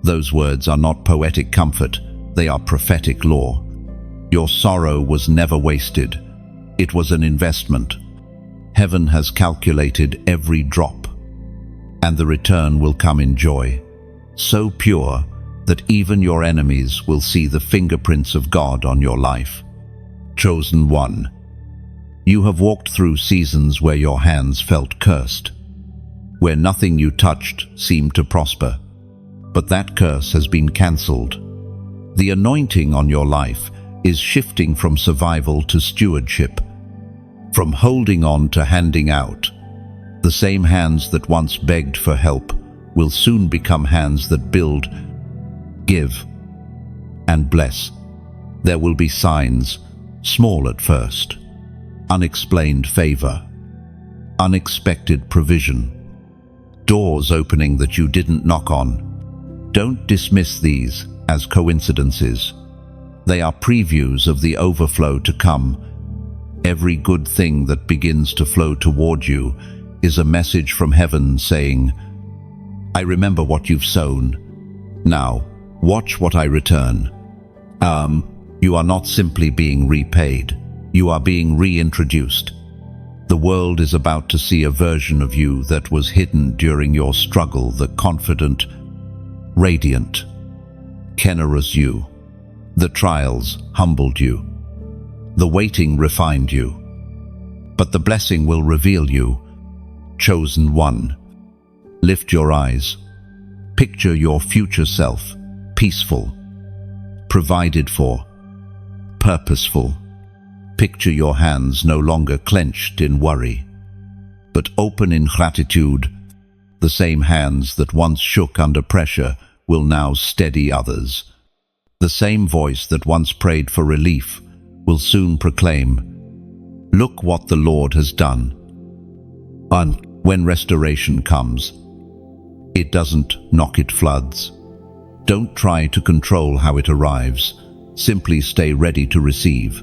Those words are not poetic comfort, they are prophetic law. Your sorrow was never wasted. It was an investment. Heaven has calculated every drop, and the return will come in joy, so pure that even your enemies will see the fingerprints of God on your life. Chosen one. You have walked through seasons where your hands felt cursed, where nothing you touched seemed to prosper. But that curse has been cancelled. The anointing on your life is shifting from survival to stewardship, from holding on to handing out. The same hands that once begged for help will soon become hands that build, give, and bless. There will be signs, small at first, unexplained favor, unexpected provision, doors opening that you didn't knock on. Don't dismiss these as coincidences. They are previews of the overflow to come. Every good thing that begins to flow toward you is a message from heaven saying, I remember what you've sown. Now, watch what I return. You are not simply being repaid. You are being reintroduced. The world is about to see a version of you that was hidden during your struggle, the confident, radiant, generous you. The trials humbled you. The waiting refined you. But the blessing will reveal you. Chosen one. Lift your eyes. Picture your future self, peaceful, provided for, purposeful. Picture your hands no longer clenched in worry, but open in gratitude. The same hands that once shook under pressure will now steady others. The same voice that once prayed for relief will soon proclaim, look what the Lord has done. And when restoration comes, it doesn't knock, it floods. Don't try to control how it arrives. Simply stay ready to receive.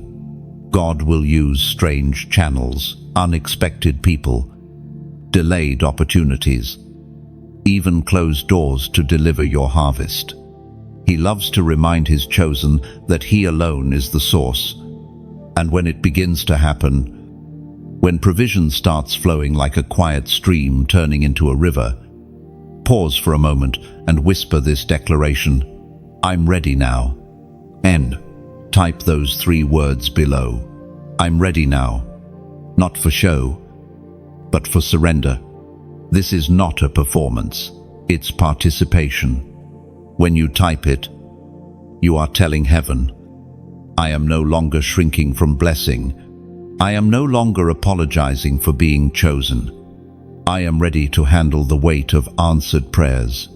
God will use strange channels, unexpected people, delayed opportunities, even closed doors to deliver your harvest. He loves to remind his chosen that he alone is the source. And when it begins to happen, when provision starts flowing like a quiet stream turning into a river, pause for a moment and whisper this declaration, I'm ready now. Type those 3 words below. I'm ready now. Not for show, but for surrender. This is not a performance. It's participation. When you type it, you are telling heaven, I am no longer shrinking from blessing. I am no longer apologizing for being chosen. I am ready to handle the weight of answered prayers.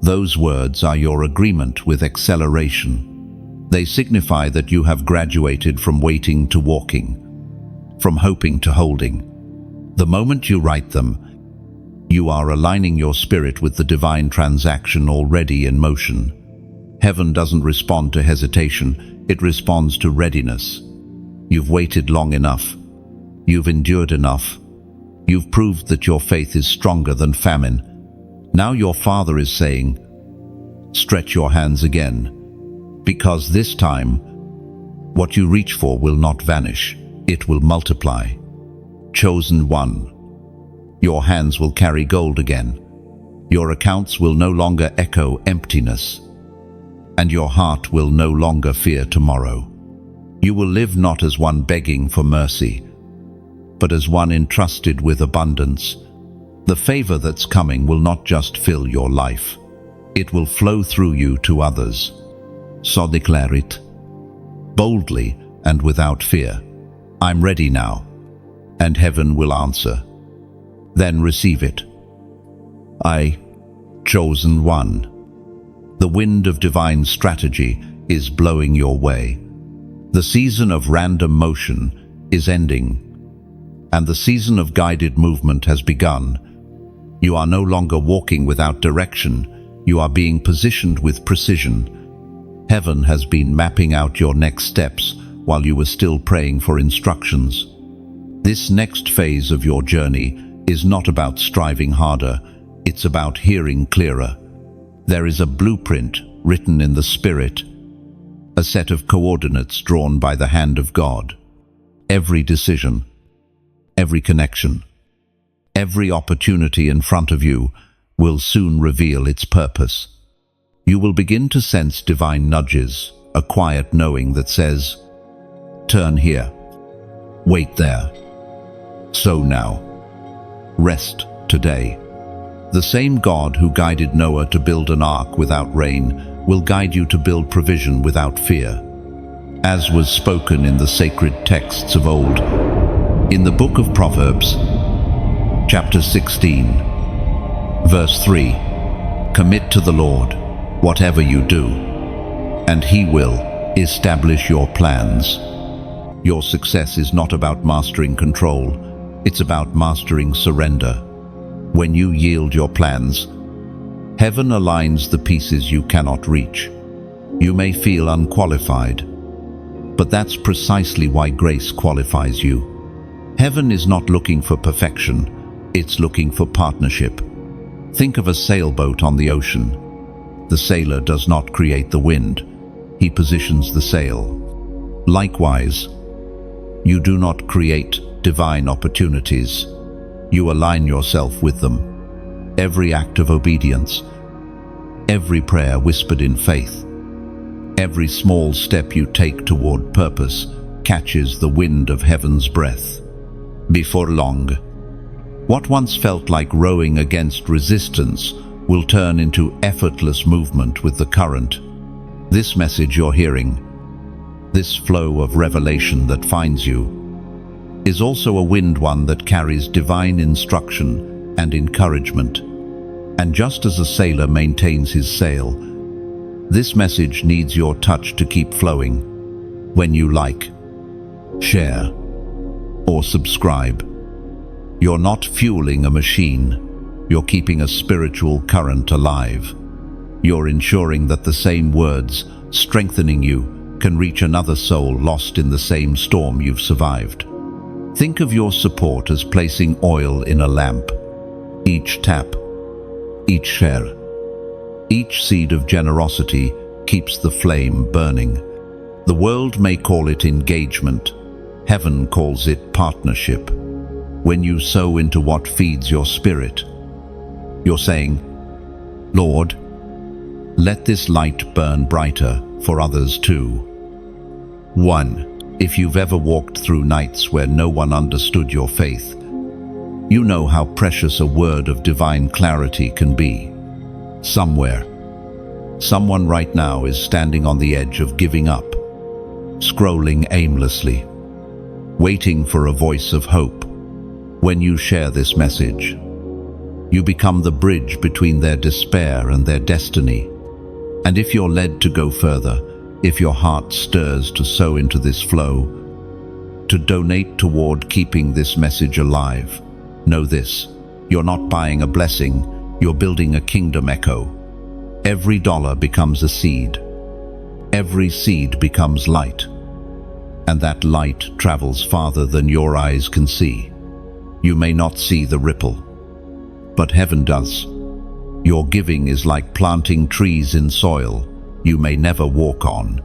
Those words are your agreement with acceleration. They signify that you have graduated from waiting to walking, from hoping to holding. The moment you write them, you are aligning your spirit with the divine transaction already in motion. Heaven doesn't respond to hesitation, it responds to readiness. You've waited long enough. You've endured enough. You've proved that your faith is stronger than famine. Now your Father is saying, stretch your hands again, because this time, what you reach for will not vanish, it will multiply. Chosen one, your hands will carry gold again. Your accounts will no longer echo emptiness, and your heart will no longer fear tomorrow. You will live not as one begging for mercy, but as one entrusted with abundance. The favor that's coming will not just fill your life, it will flow through you to others. So declare it, boldly and without fear. I'm ready now, and heaven will answer. Then receive it. I, chosen one. The wind of divine strategy is blowing your way. The season of random motion is ending, and the season of guided movement has begun. You are no longer walking without direction. You are being positioned with precision. Heaven has been mapping out your next steps while you were still praying for instructions. This next phase of your journey is not about striving harder, it's about hearing clearer. There is a blueprint written in the Spirit, a set of coordinates drawn by the hand of God. Every decision, every connection, every opportunity in front of you will soon reveal its purpose. You will begin to sense divine nudges, a quiet knowing that says, turn here, wait there, sow now, rest today. The same God who guided Noah to build an ark without rain will guide you to build provision without fear. As was spoken in the sacred texts of old, in the book of Proverbs, chapter 16, verse 3, commit to the Lord whatever you do, and He will establish your plans. Your success is not about mastering control, it's about mastering surrender. When you yield your plans, heaven aligns the pieces you cannot reach. You may feel unqualified, but that's precisely why grace qualifies you. Heaven is not looking for perfection, it's looking for partnership. Think of a sailboat on the ocean. The sailor does not create the wind, he positions the sail. Likewise, you do not create divine opportunities, you align yourself with them. Every act of obedience, every prayer whispered in faith, every small step you take toward purpose catches the wind of heaven's breath. Before long, what once felt like rowing against resistance will turn into effortless movement with the current. This message you're hearing, this flow of revelation that finds you, is also a wind one that carries divine instruction and encouragement. And just as a sailor maintains his sail, this message needs your touch to keep flowing. When you like, share, or subscribe, you're not fueling a machine, you're keeping a spiritual current alive. You're ensuring that the same words strengthening you can reach another soul lost in the same storm you've survived. Think of your support as placing oil in a lamp. Each tap, each share, each seed of generosity keeps the flame burning. The world may call it engagement. Heaven calls it partnership. When you sow into what feeds your spirit, you're saying, Lord, let this light burn brighter for others too. 1. If you've ever walked through nights where no one understood your faith, You know how precious a word of divine clarity can be. Somewhere, someone right now is standing on the edge of giving up, scrolling aimlessly, waiting for a voice of hope. When you share this message, you become the bridge between their despair and their destiny. And if you're led to go further, if your heart stirs to sow into this flow, to donate toward keeping this message alive, know this: you're not buying a blessing, you're building a kingdom echo. Every dollar becomes a seed. Every seed becomes light. And that light travels farther than your eyes can see. You may not see the ripple, but heaven does. Your giving is like planting trees in soil you may never walk on,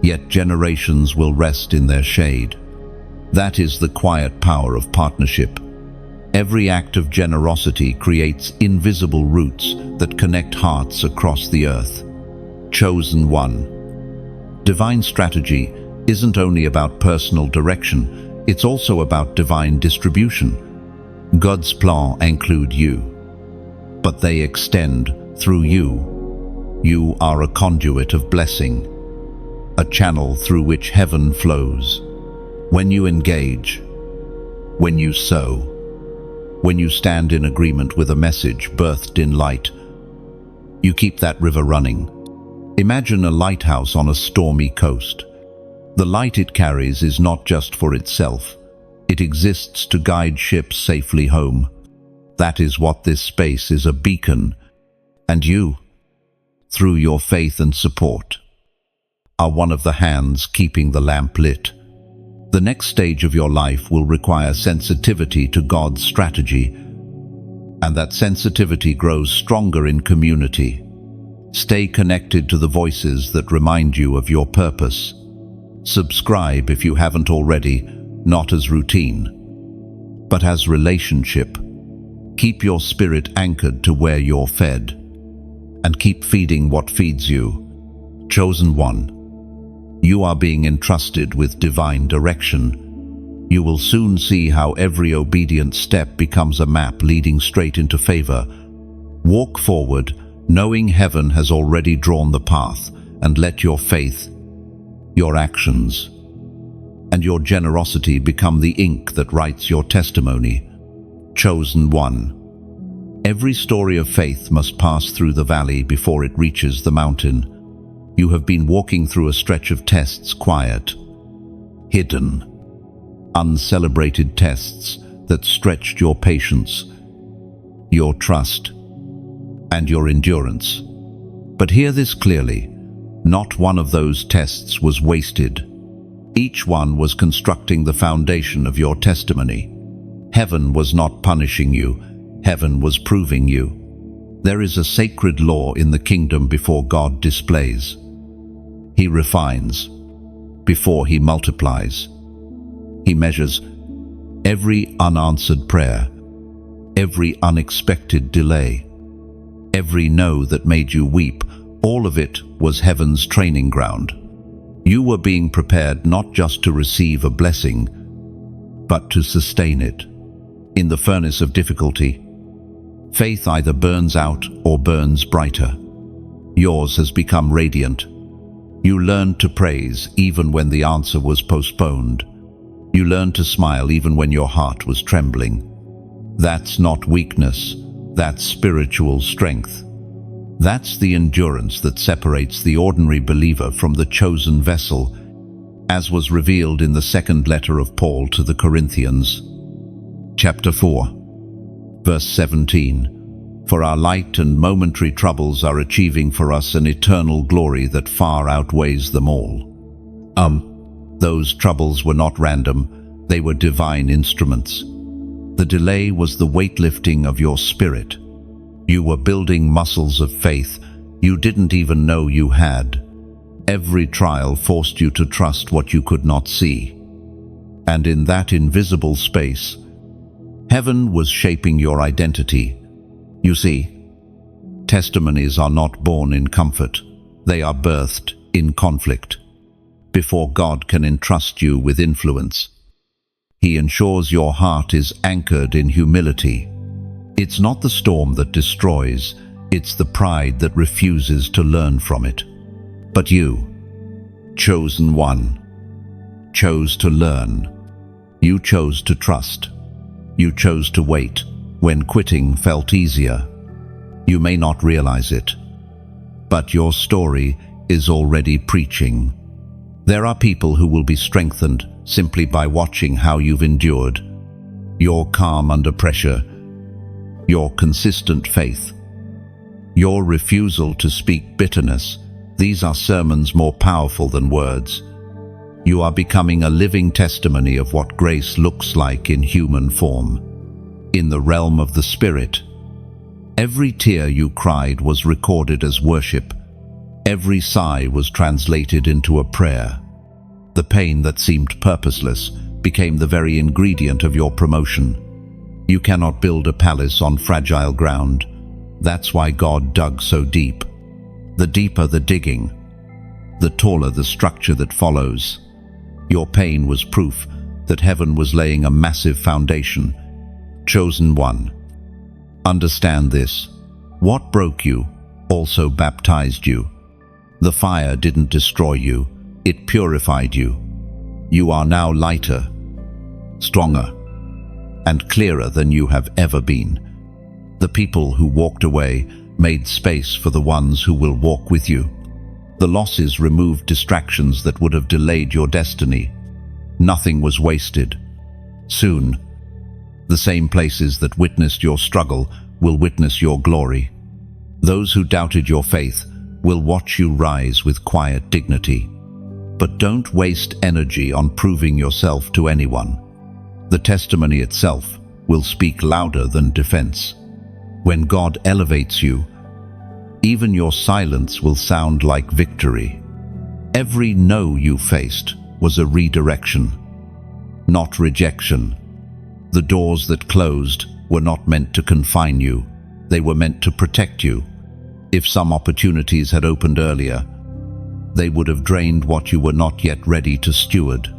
yet generations will rest in their shade. That is the quiet power of partnership. Every act of generosity creates invisible roots that connect hearts across the earth. Chosen one. Divine strategy isn't only about personal direction, it's also about divine distribution. God's plans include you, but they extend through you. You are a conduit of blessing, a channel through which heaven flows. When you engage, when you sow, when you stand in agreement with a message birthed in light, you keep that river running. Imagine a lighthouse on a stormy coast. The light it carries is not just for itself. It exists to guide ships safely home. That is what this space is, a beacon. And you, through your faith and support, are one of the hands keeping the lamp lit. The next stage of your life will require sensitivity to God's strategy, and that sensitivity grows stronger in community. Stay connected to the voices that remind you of your purpose. Subscribe if you haven't already, not as routine, but as relationship. Keep your spirit anchored to where you're fed, and keep feeding what feeds you. Chosen one. You are being entrusted with divine direction. You will soon see how every obedient step becomes a map leading straight into favor. Walk forward, knowing heaven has already drawn the path, and let your faith, your actions, and your generosity become the ink that writes your testimony. Chosen one. Every story of faith must pass through the valley before it reaches the mountain. You have been walking through a stretch of tests, quiet, hidden, uncelebrated tests that stretched your patience, your trust, and your endurance. But hear this clearly: not one of those tests was wasted. Each one was constructing the foundation of your testimony. Heaven was not punishing you, heaven was proving you. There is a sacred law in the kingdom before God displays. He refines before he multiplies. He measures every unanswered prayer, every unexpected delay, every no that made you weep. All of it was heaven's training ground. You were being prepared not just to receive a blessing, but to sustain it. In the furnace of difficulty, faith either burns out or burns brighter. Yours has become radiant. You learned to praise even when the answer was postponed. You learned to smile even when your heart was trembling. That's not weakness, that's spiritual strength. That's the endurance that separates the ordinary believer from the chosen vessel, as was revealed in the second letter of Paul to the Corinthians. Chapter 4, verse 17. For our light and momentary troubles are achieving for us an eternal glory that far outweighs them all. Those troubles were not random, they were divine instruments. The delay was the weightlifting of your spirit. You were building muscles of faith you didn't even know you had. Every trial forced you to trust what you could not see. And in that invisible space, heaven was shaping your identity. You see, testimonies are not born in comfort. They are birthed in conflict. Before God can entrust you with influence, He ensures your heart is anchored in humility. It's not the storm that destroys, it's the pride that refuses to learn from it. But you, chosen one, chose to learn. You chose to trust. You chose to wait when quitting felt easier. You may not realize it, but your story is already preaching. There are people who will be strengthened simply by watching how you've endured. Your calm under pressure, your consistent faith, your refusal to speak bitterness. These are sermons more powerful than words. You are becoming a living testimony of what grace looks like in human form. In the realm of the Spirit, every tear you cried was recorded as worship. Every sigh was translated into a prayer. The pain that seemed purposeless became the very ingredient of your promotion. You cannot build a palace on fragile ground. That's why God dug so deep. The deeper the digging, the taller the structure that follows. Your pain was proof that heaven was laying a massive foundation. Chosen one, understand this. What broke you also baptized you. The fire didn't destroy you, it purified you. You are now lighter, stronger, and clearer than you have ever been. The people who walked away made space for the ones who will walk with you. The losses removed distractions that would have delayed your destiny. Nothing was wasted. Soon, the same places that witnessed your struggle will witness your glory. Those who doubted your faith will watch you rise with quiet dignity. But don't waste energy on proving yourself to anyone. The testimony itself will speak louder than defense. When God elevates you, even your silence will sound like victory. Every no you faced was a redirection, not rejection. The doors that closed were not meant to confine you, they were meant to protect you. If some opportunities had opened earlier, they would have drained what you were not yet ready to steward.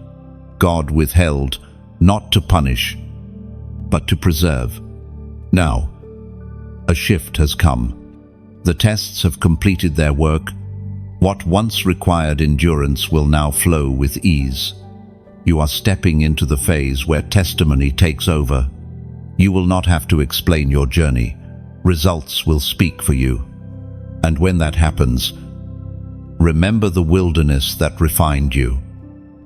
God withheld, not to punish, but to preserve. Now, a shift has come. The tests have completed their work. What once required endurance will now flow with ease. You are stepping into the phase where testimony takes over. You will not have to explain your journey. Results will speak for you. And when that happens, remember the wilderness that refined you.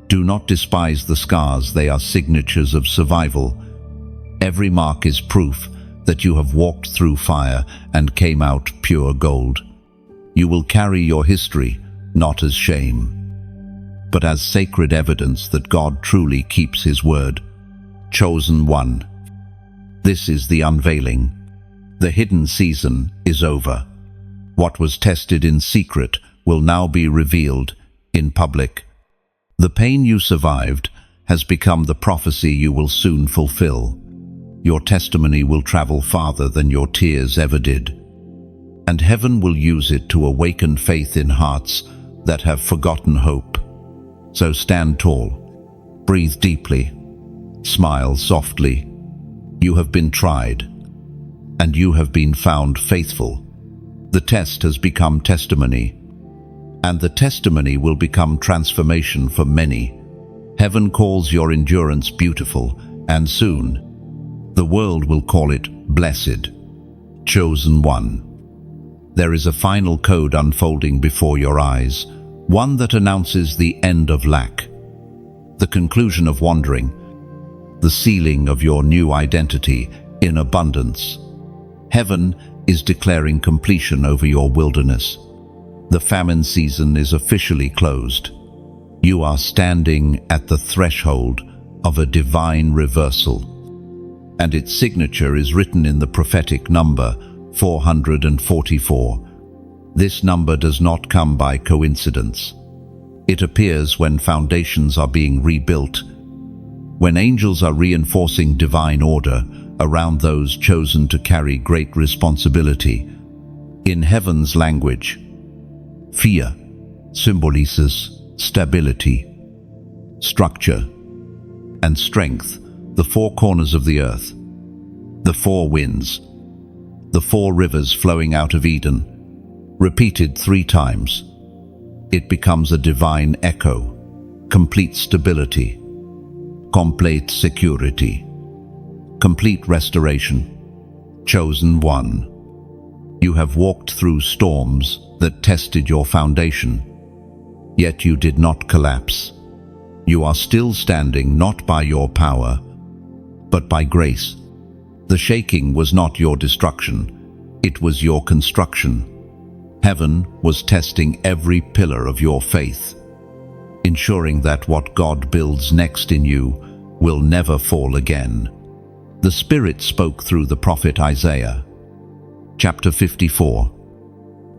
Do not despise the scars, they are signatures of survival. Every mark is proof that you have walked through fire and came out pure gold. You will carry your history not as shame, but as sacred evidence that God truly keeps His word. Chosen one. This is the unveiling. The hidden season is over. What was tested in secret will now be revealed in public. The pain you survived has become the prophecy you will soon fulfill. Your testimony will travel farther than your tears ever did, and heaven will use it to awaken faith in hearts that have forgotten hope. So stand tall, breathe deeply, smile softly. You have been tried, and you have been found faithful. The test has become testimony, and the testimony will become transformation for many. Heaven calls your endurance beautiful, and soon the world will call it blessed. Chosen one. There is a final code unfolding before your eyes, one that announces the end of lack, the conclusion of wandering, the sealing of your new identity in abundance. Heaven is declaring completion over your wilderness. The famine season is officially closed. You are standing at the threshold of a divine reversal, and its signature is written in the prophetic number 444. This number does not come by coincidence. It appears when foundations are being rebuilt, when angels are reinforcing divine order around those chosen to carry great responsibility. In heaven's language, fear symbolizes stability, structure, and strength, the four corners of the earth, the four winds, the four rivers flowing out of Eden, repeated 3 times. It becomes a divine echo, complete stability, complete security, complete restoration. Chosen one. You have walked through storms that tested your foundation, yet you did not collapse. You are still standing not by your power, but by grace. The shaking was not your destruction, it was your construction. Heaven was testing every pillar of your faith, ensuring that what God builds next in you will never fall again. The Spirit spoke through the prophet Isaiah. Chapter 54,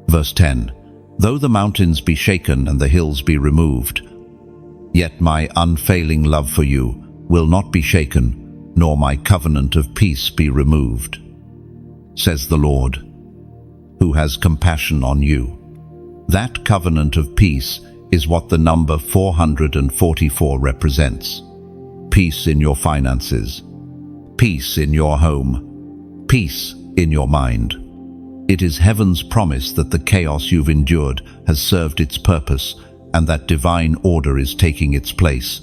verse 10. Though the mountains be shaken and the hills be removed, yet my unfailing love for you will not be shaken, nor my covenant of peace be removed, says the Lord, who has compassion on you. That covenant of peace is what the number 444 represents. Peace in your finances, peace in your home, peace in your mind. It is heaven's promise that the chaos you've endured has served its purpose and that divine order is taking its place.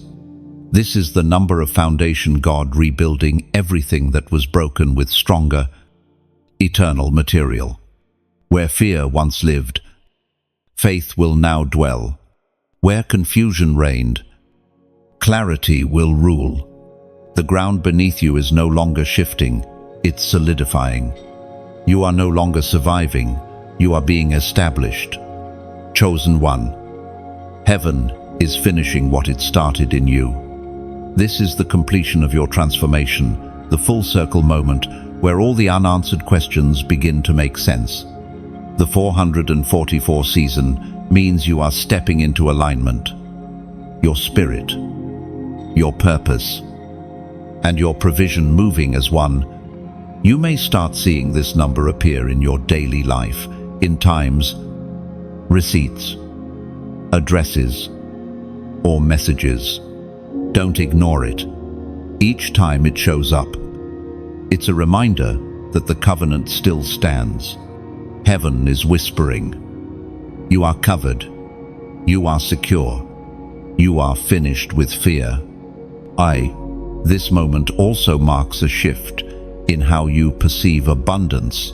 This is the number of foundation God rebuilding everything that was broken with stronger, eternal material. Where fear once lived, faith will now dwell. Where confusion reigned, clarity will rule. The ground beneath you is no longer shifting, it's solidifying. You are no longer surviving, you are being established. Chosen one. Heaven is finishing what it started in you. This is the completion of your transformation, the full circle moment where all the unanswered questions begin to make sense. The 444 season means you are stepping into alignment. Your spirit, your purpose, and your provision moving as one. You may start seeing this number appear in your daily life, in times, receipts, addresses, or messages. Don't ignore it. Each time it shows up, it's a reminder that the covenant still stands. Heaven is whispering, you are covered, you are secure, you are finished with fear. This moment also marks a shift in how you perceive abundance.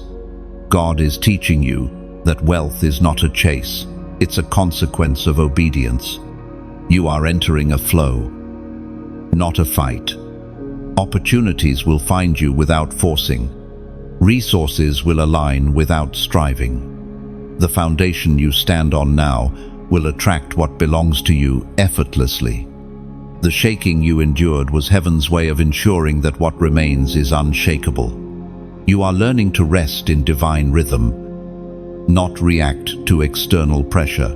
God is teaching you that wealth is not a chase, it's a consequence of obedience. You are entering a flow, not a fight. Opportunities will find you without forcing. Resources will align without striving. The foundation you stand on now will attract what belongs to you effortlessly. The shaking you endured was heaven's way of ensuring that what remains is unshakable. You are learning to rest in divine rhythm, not react to external pressure.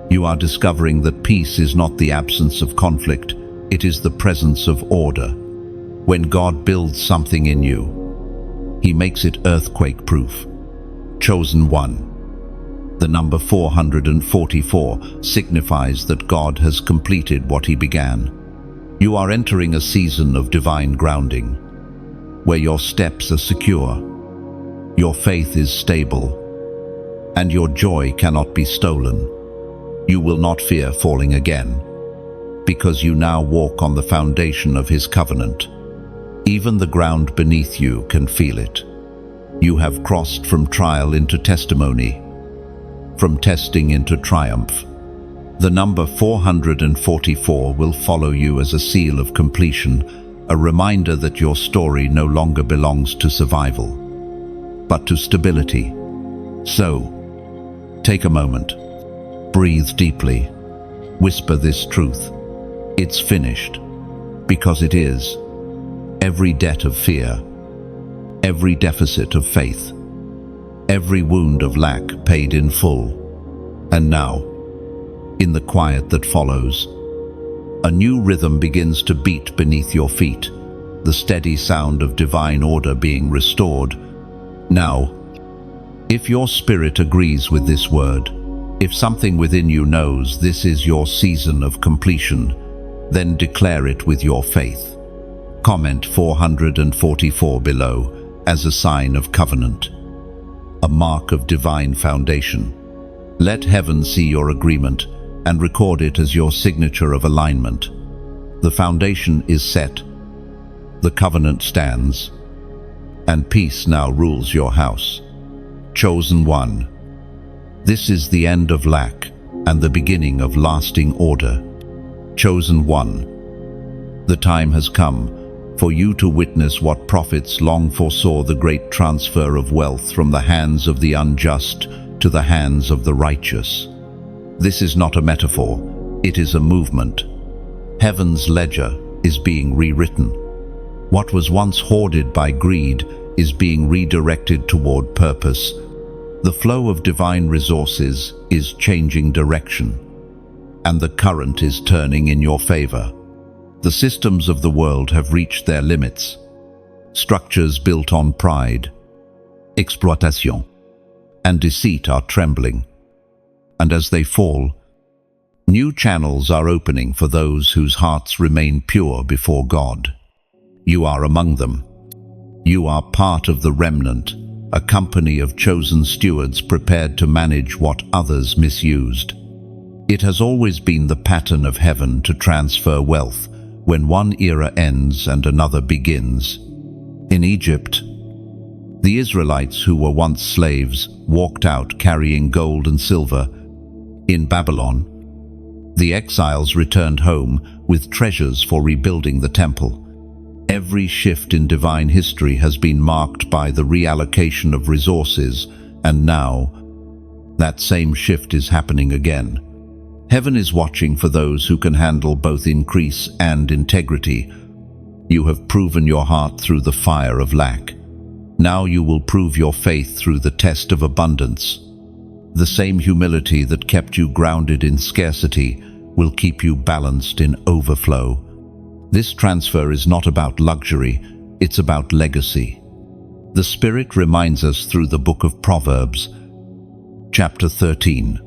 You are discovering that peace is not the absence of conflict, it is the presence of order. When God builds something in you, He makes it earthquake-proof. Chosen one. The number 444 signifies that God has completed what He began. You are entering a season of divine grounding, where your steps are secure, your faith is stable, and your joy cannot be stolen. You will not fear falling again, because you now walk on the foundation of His covenant. Even the ground beneath you can feel it. You have crossed from trial into testimony, from testing into triumph. The number 444 will follow you as a seal of completion, a reminder that your story no longer belongs to survival, but to stability. So, take a moment, breathe deeply, whisper this truth. It's finished, because it is. Every debt of fear, every deficit of faith, every wound of lack paid in full. And now, in the quiet that follows, a new rhythm begins to beat beneath your feet, the steady sound of divine order being restored. Now, if your spirit agrees with this word, if something within you knows this is your season of completion, then declare it with your faith. Comment 444 below as a sign of covenant, a mark of divine foundation. Let heaven see your agreement and record it as your signature of alignment. The foundation is set, the covenant stands, and peace now rules your house. Chosen one. This is the end of lack and the beginning of lasting order. Chosen one. The time has come for you to witness what prophets long foresaw, the great transfer of wealth from the hands of the unjust to the hands of the righteous. This is not a metaphor, it is a movement. Heaven's ledger is being rewritten. What was once hoarded by greed is being redirected toward purpose. The flow of divine resources is changing direction, and the current is turning in your favor. The systems of the world have reached their limits. Structures built on pride, exploitation, and deceit are trembling. And as they fall, new channels are opening for those whose hearts remain pure before God. You are among them. You are part of the remnant, a company of chosen stewards prepared to manage what others misused. It has always been the pattern of heaven to transfer wealth when one era ends and another begins. In Egypt, the Israelites who were once slaves walked out carrying gold and silver. In Babylon, the exiles returned home with treasures for rebuilding the temple. Every shift in divine history has been marked by the reallocation of resources, and now that same shift is happening again. Heaven is watching for those who can handle both increase and integrity. You have proven your heart through the fire of lack. Now you will prove your faith through the test of abundance. The same humility that kept you grounded in scarcity will keep you balanced in overflow. This transfer is not about luxury, it's about legacy. The Spirit reminds us through the book of Proverbs, chapter 13,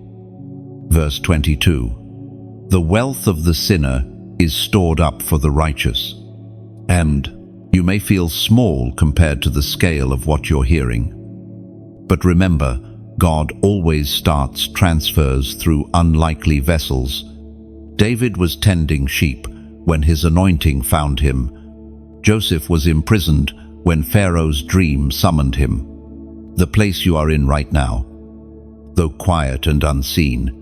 verse 22. The wealth of the sinner is stored up for the righteous. And you may feel small compared to the scale of what you're hearing. But remember, God always starts transfers through unlikely vessels. David was tending sheep when his anointing found him. Joseph was imprisoned when Pharaoh's dream summoned him. The place you are in right now, though quiet and unseen,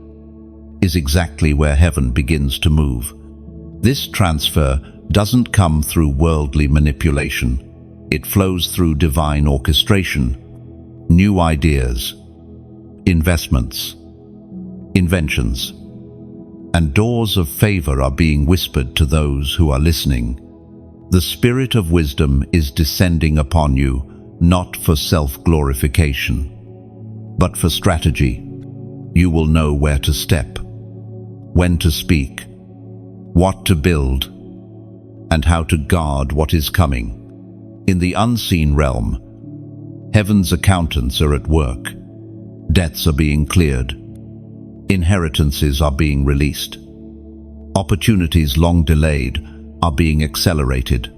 is exactly where heaven begins to move. This transfer doesn't come through worldly manipulation. It flows through divine orchestration. New ideas, investments, inventions, and doors of favor are being whispered to those who are listening. The Spirit of wisdom is descending upon you, not for self-glorification, but for strategy. You will know where to step, when to speak, what to build, and how to guard what is coming. In the unseen realm, heaven's accountants are at work. Debts are being cleared. Inheritances are being released. Opportunities long delayed are being accelerated.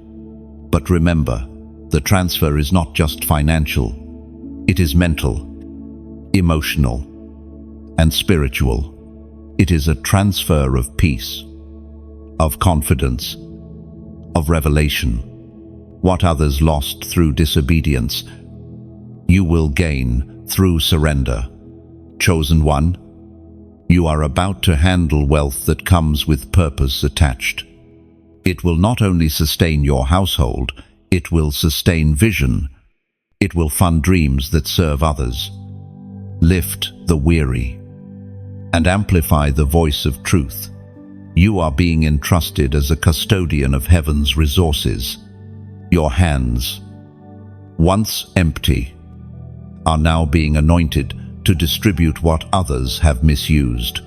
But remember, the transfer is not just financial. It is mental, emotional, and spiritual. It is a transfer of peace, of confidence, of revelation. What others lost through disobedience, you will gain through surrender. Chosen one, you are about to handle wealth that comes with purpose attached. It will not only sustain your household, it will sustain vision. It will fund dreams that serve others, lift the weary, and amplify the voice of truth. You are being entrusted as a custodian of heaven's resources. Your hands, once empty, are now being anointed to distribute what others have misused.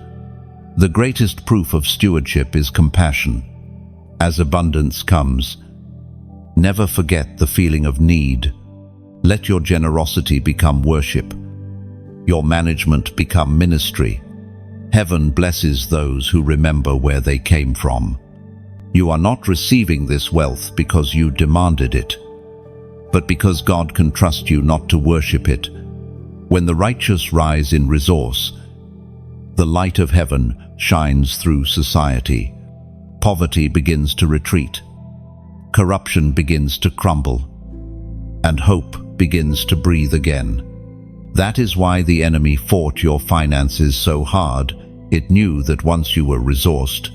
The greatest proof of stewardship is compassion. As abundance comes, never forget the feeling of need. Let your generosity become worship, your management become ministry. Heaven blesses those who remember where they came from. You are not receiving this wealth because you demanded it, but because God can trust you not to worship it. When the righteous rise in resource, the light of heaven shines through society. Poverty begins to retreat, corruption begins to crumble, and hope begins to breathe again. That is why the enemy fought your finances so hard. It knew that once you were resourced,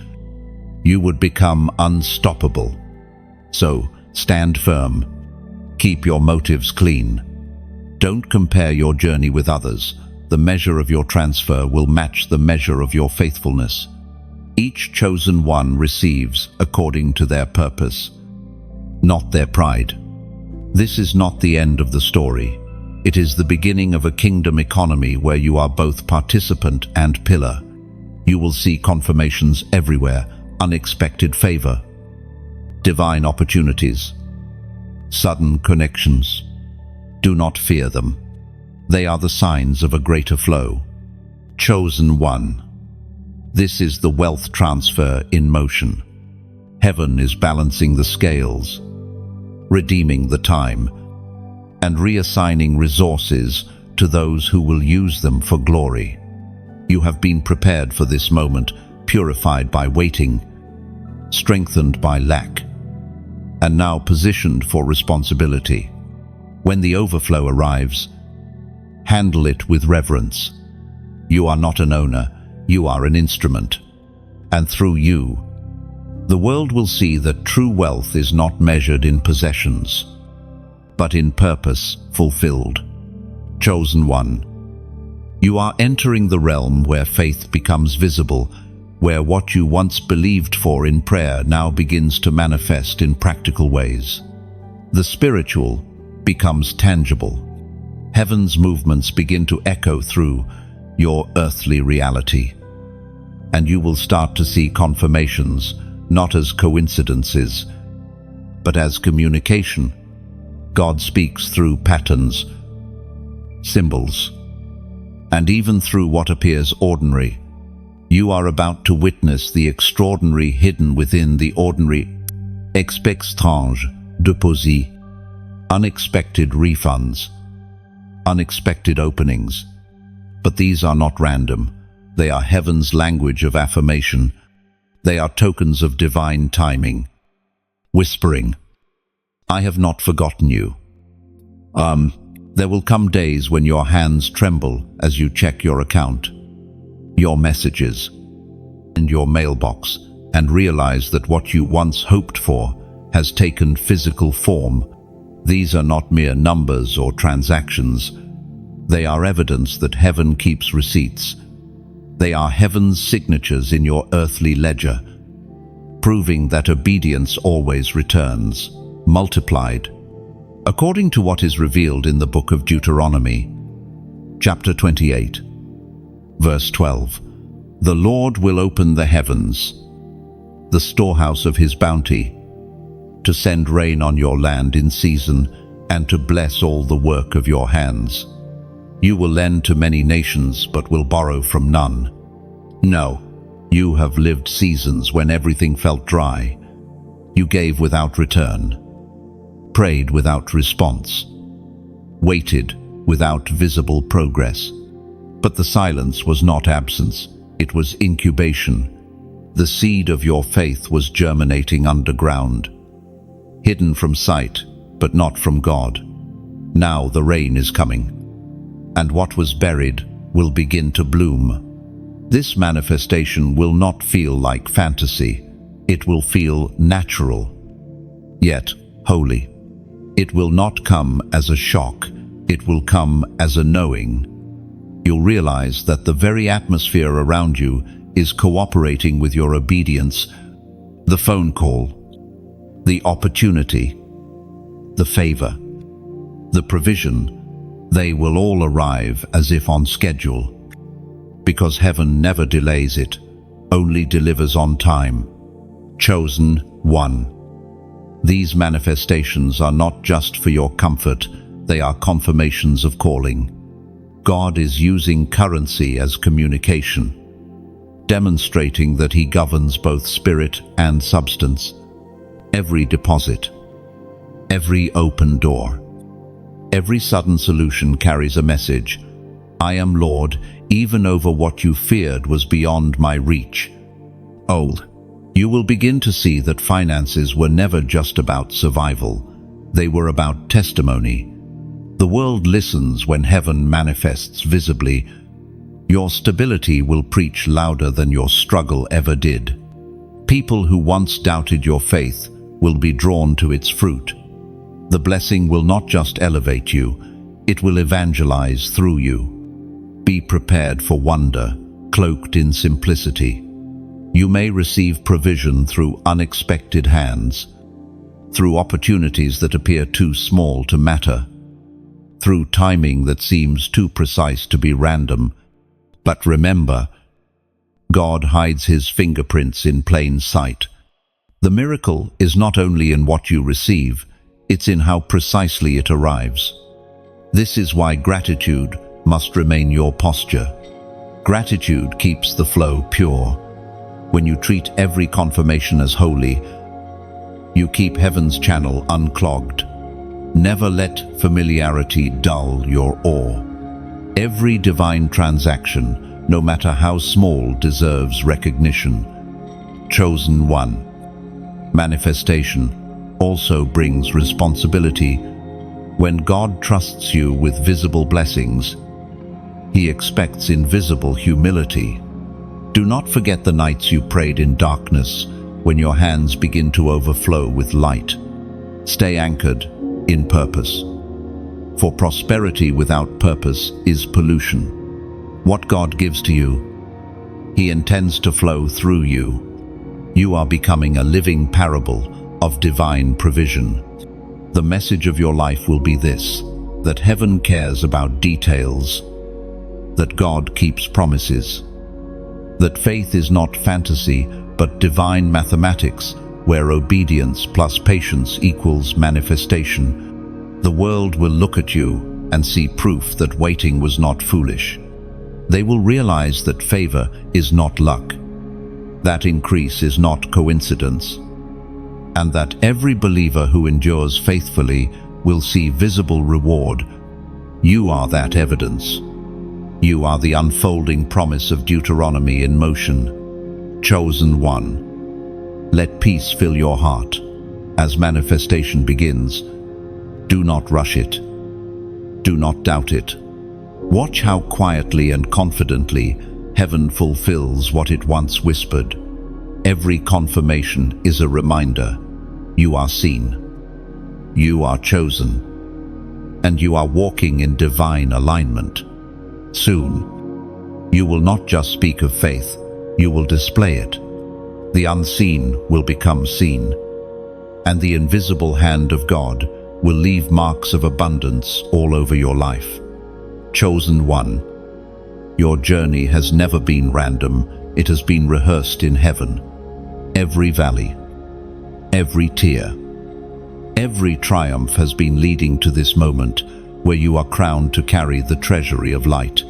you would become unstoppable. So, stand firm. Keep your motives clean. Don't compare your journey with others. The measure of your transfer will match the measure of your faithfulness. Each chosen one receives according to their purpose, not their pride. This is not the end of the story. It is the beginning of a kingdom economy where you are both participant and pillar. You will see confirmations everywhere, unexpected favor, divine opportunities, sudden connections. Do not fear them. They are the signs of a greater flow. Chosen one. This is the wealth transfer in motion. Heaven is balancing the scales, redeeming the time, and reassigning resources to those who will use them for glory. You have been prepared for this moment, purified by waiting, strengthened by lack, and now positioned for responsibility. When the overflow arrives, handle it with reverence. You are not an owner, you are an instrument. And through you, the world will see that true wealth is not measured in possessions, but in purpose fulfilled. Chosen one. You are entering the realm where faith becomes visible, where what you once believed for in prayer now begins to manifest in practical ways. The spiritual becomes tangible. Heaven's movements begin to echo through your earthly reality. And you will start to see confirmations, not as coincidences, but as communication. God speaks through patterns, symbols, and even through what appears ordinary. You are about to witness the extraordinary hidden within the ordinary. Expectrange deposit, unexpected refunds, unexpected openings. But these are not random. They are heaven's language of affirmation. They are tokens of divine timing. Whispering, I have not forgotten you. There will come days when your hands tremble as you check your account, your messages, and your mailbox, and realize that what you once hoped for has taken physical form. These are not mere numbers or transactions. They are evidence that heaven keeps receipts. They are heaven's signatures in your earthly ledger, proving that obedience always returns, multiplied. According to what is revealed in the book of Deuteronomy, chapter 28, verse 12, the Lord will open the heavens, the storehouse of his bounty, to send rain on your land in season and to bless all the work of your hands. You will lend to many nations but will borrow from none. No, you have lived seasons when everything felt dry. You gave without return, prayed without response, waited without visible progress. But the silence was not absence, it was incubation. The seed of your faith was germinating underground, hidden from sight, but not from God. Now the rain is coming, and what was buried will begin to bloom. This manifestation will not feel like fantasy. It will feel natural, yet holy. It will not come as a shock. It will come as a knowing. You'll realize that the very atmosphere around you is cooperating with your obedience. The phone call, the opportunity, the favor, the provision, they will all arrive as if on schedule. Because heaven never delays it, only delivers on time. Chosen one. These manifestations are not just for your comfort, they are confirmations of calling. God is using currency as communication. demonstrating that he governs both spirit and substance. Every deposit, every open door, every sudden solution carries a message. I am Lord, even over what you feared was beyond my reach. You will begin to see that finances were never just about survival. They were about testimony. The world listens when heaven manifests visibly. Your stability will preach louder than your struggle ever did. People who once doubted your faith will be drawn to its fruit. The blessing will not just elevate you, it will evangelize through you. Be prepared for wonder, cloaked in simplicity. You may receive provision through unexpected hands, through opportunities that appear too small to matter, through timing that seems too precise to be random. But remember, God hides his fingerprints in plain sight. The miracle is not only in what you receive, it's in how precisely it arrives. This is why gratitude must remain your posture. Gratitude keeps the flow pure. When you treat every confirmation as holy, you keep heaven's channel unclogged. Never let familiarity dull your awe. Every divine transaction, no matter how small, deserves recognition. Chosen one. Manifestation also brings responsibility. When God trusts you with visible blessings, he expects invisible humility. Do not forget the nights you prayed in darkness, when your hands begin to overflow with light. Stay anchored in purpose. For prosperity without purpose is pollution. What God gives to you, he intends to flow through you. You are becoming a living parable of divine provision. The message of your life will be this: that heaven cares about details, that God keeps promises, that faith is not fantasy but divine mathematics, where obedience plus patience equals manifestation. The world will look at you and see proof that waiting was not foolish. They will realize that favor is not luck, that increase is not coincidence, and that every believer who endures faithfully will see visible reward. You are that evidence. You are the unfolding promise of Deuteronomy in motion. Chosen one. Let peace fill your heart. As manifestation begins, do not rush it. Do not doubt it. Watch how quietly and confidently heaven fulfills what it once whispered. Every confirmation is a reminder. You are seen. You are chosen. And you are walking in divine alignment. Soon, you will not just speak of faith, you will display it. The unseen will become seen, and the invisible hand of God will leave marks of abundance all over your life. Chosen one, your journey has never been random, it has been rehearsed in heaven. Every valley, every tear, every triumph has been leading to this moment where you are crowned to carry the treasury of light.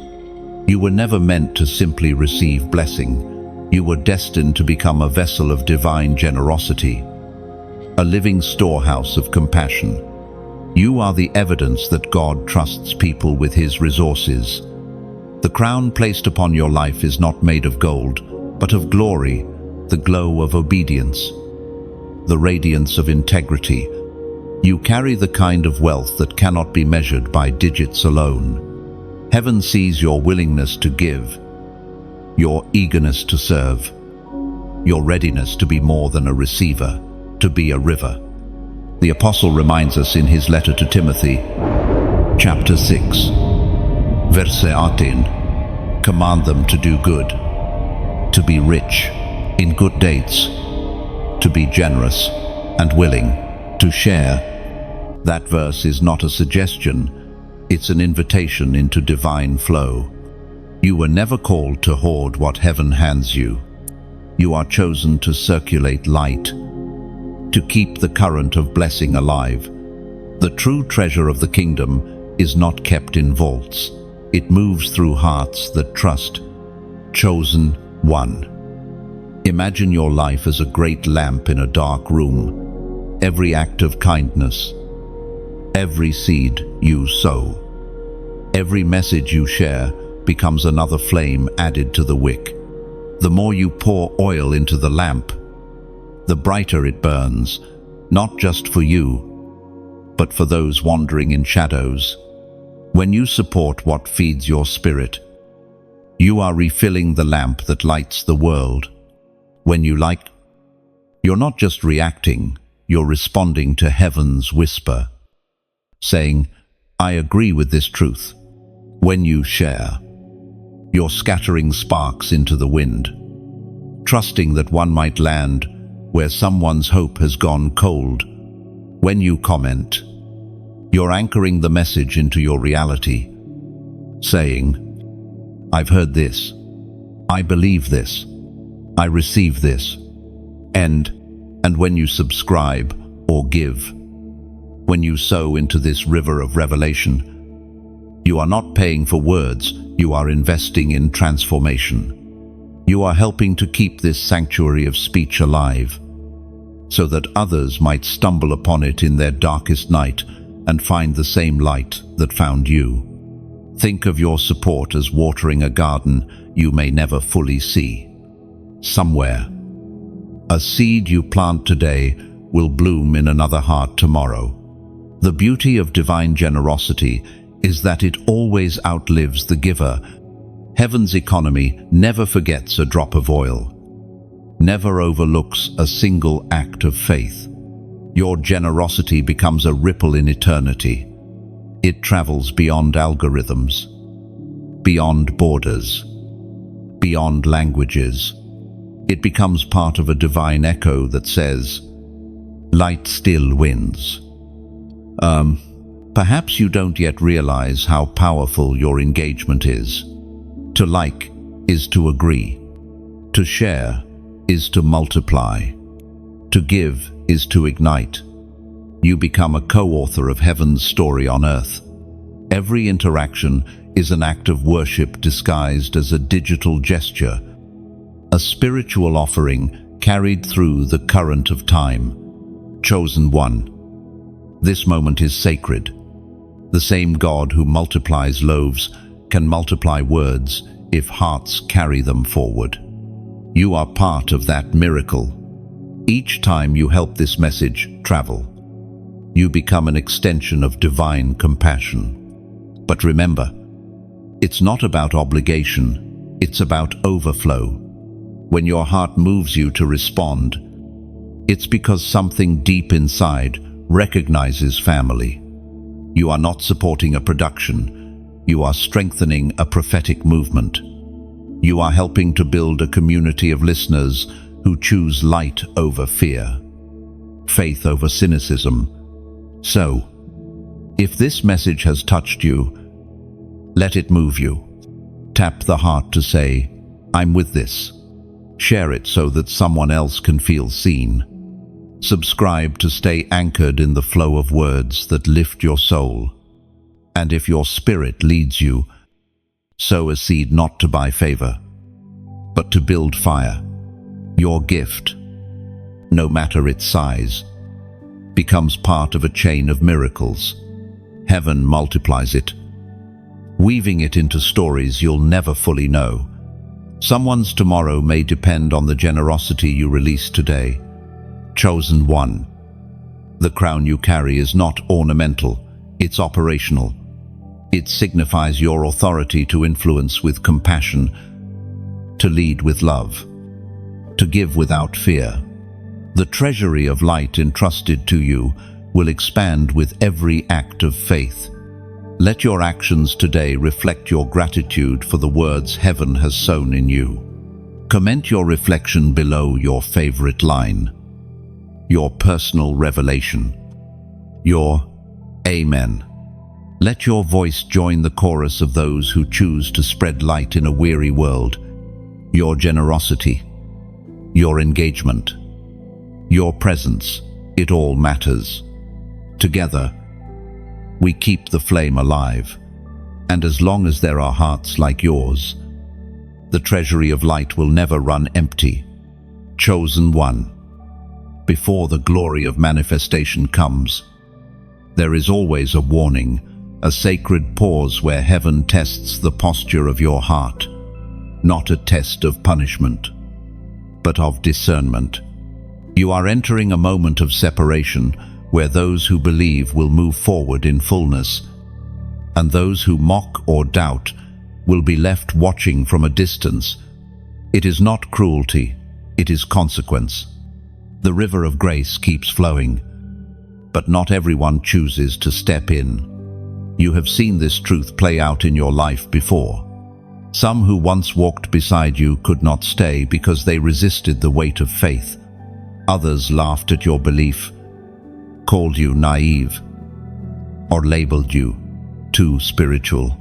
You were never meant to simply receive blessing. You were destined to become a vessel of divine generosity, a living storehouse of compassion. You are the evidence that God trusts people with his resources. The crown placed upon your life is not made of gold, but of glory, the glow of obedience, the radiance of integrity. You carry the kind of wealth that cannot be measured by digits alone. Heaven sees your willingness to give, your eagerness to serve, your readiness to be more than a receiver, to be a river. The apostle reminds us in his letter to Timothy, chapter 6, verse 18, command them to do good, to be rich in good deeds, to be generous and willing to share. That verse is not a suggestion, it's an invitation into divine flow. You were never called to hoard what heaven hands you. You are chosen to circulate light, to keep the current of blessing alive. The true treasure of the kingdom is not kept in vaults. It moves through hearts that trust. Chosen one. Imagine your life as a great lamp in a dark room. Every act of kindness, every seed you sow, every message you share becomes another flame added to the wick. The more you pour oil into the lamp, the brighter it burns, not just for you, but for those wandering in shadows. When you support what feeds your spirit, you are refilling the lamp that lights the world. When you like, you're not just reacting, you're responding to heaven's whisper, saying, "I agree with this truth." When you share, you're scattering sparks into the wind, trusting that one might land where someone's hope has gone cold. When you comment, you're anchoring the message into your reality, saying, "I've heard this, I believe this, I receive this." And when you subscribe or give, when you sow into this river of revelation, you are not paying for words, you are investing in transformation. You are helping to keep this sanctuary of speech alive, so that others might stumble upon it in their darkest night and find the same light that found you. Think of your support as watering a garden you may never fully see. Somewhere, a seed you plant today will bloom in another heart tomorrow. The beauty of divine generosity is that it always outlives the giver. Heaven's economy never forgets a drop of oil, never overlooks a single act of faith. Your generosity becomes a ripple in eternity. It travels beyond algorithms, beyond borders, beyond languages. It becomes part of a divine echo that says, "Light still wins." Perhaps you don't yet realize how powerful your engagement is. To like is to agree. To share is to multiply. To give is to ignite. You become a co-author of heaven's story on earth. Every interaction is an act of worship disguised as a digital gesture, a spiritual offering carried through the current of time. Chosen one. This moment is sacred. The same God who multiplies loaves can multiply words if hearts carry them forward. You are part of that miracle. Each time you help this message travel, you become an extension of divine compassion. But remember, it's not about obligation, it's about overflow. When your heart moves you to respond, it's because something deep inside recognizes family. You are not supporting a production, you are strengthening a prophetic movement. You are helping to build a community of listeners who choose light over fear, faith over cynicism. So, if this message has touched you, let it move you. Tap the heart to say, "I'm with this." Share it so that someone else can feel seen. Subscribe to stay anchored in the flow of words that lift your soul. And if your spirit leads you, sow a seed not to buy favor, but to build fire. Your gift, no matter its size, becomes part of a chain of miracles. Heaven multiplies it, weaving it into stories you'll never fully know. Someone's tomorrow may depend on the generosity you release today. Chosen one. The crown you carry is not ornamental, it's operational. It signifies your authority to influence with compassion, to lead with love, to give without fear. The treasury of light entrusted to you will expand with every act of faith. Let your actions today reflect your gratitude for the words heaven has sown in you. Comment your reflection below your favorite line, your personal revelation, your Amen. Let your voice join the chorus of those who choose to spread light in a weary world. Your generosity, your engagement, your presence, it all matters. Together, we keep the flame alive, and as long as there are hearts like yours, the treasury of light will never run empty. Chosen one. Before the glory of manifestation comes, there is always a warning, a sacred pause where heaven tests the posture of your heart, not a test of punishment, but of discernment. You are entering a moment of separation where those who believe will move forward in fullness, and those who mock or doubt will be left watching from a distance. It is not cruelty, it is consequence. The river of grace keeps flowing, but not everyone chooses to step in. You have seen this truth play out in your life before. Some who once walked beside you could not stay because they resisted the weight of faith. Others laughed at your belief, called you naive, or labeled you too spiritual.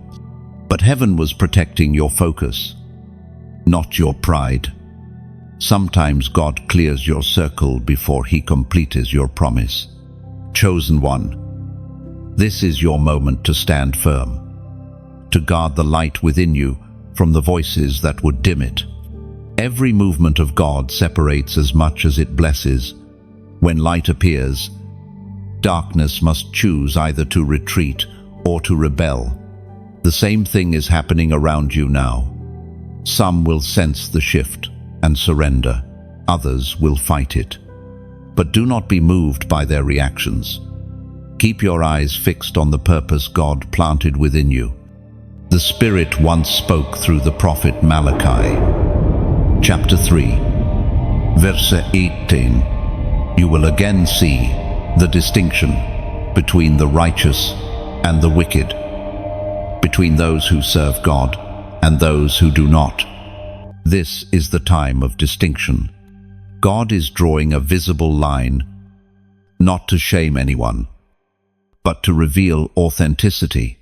But heaven was protecting your focus, not your pride. Sometimes God clears your circle before He completes your promise. Chosen one, this is your moment to stand firm, to guard the light within you from the voices that would dim it. Every movement of God separates as much as it blesses. When light appears, darkness must choose either to retreat or to rebel. The same thing is happening around you now. Some will sense the shift and surrender. Others will fight it. But do not be moved by their reactions. Keep your eyes fixed on the purpose God planted within you. The Spirit once spoke through the prophet Malachi. Chapter 3, verse 18. You will again see the distinction between the righteous and the wicked, between those who serve God and those who do not. This is the time of distinction. God is drawing a visible line, not to shame anyone, but to reveal authenticity.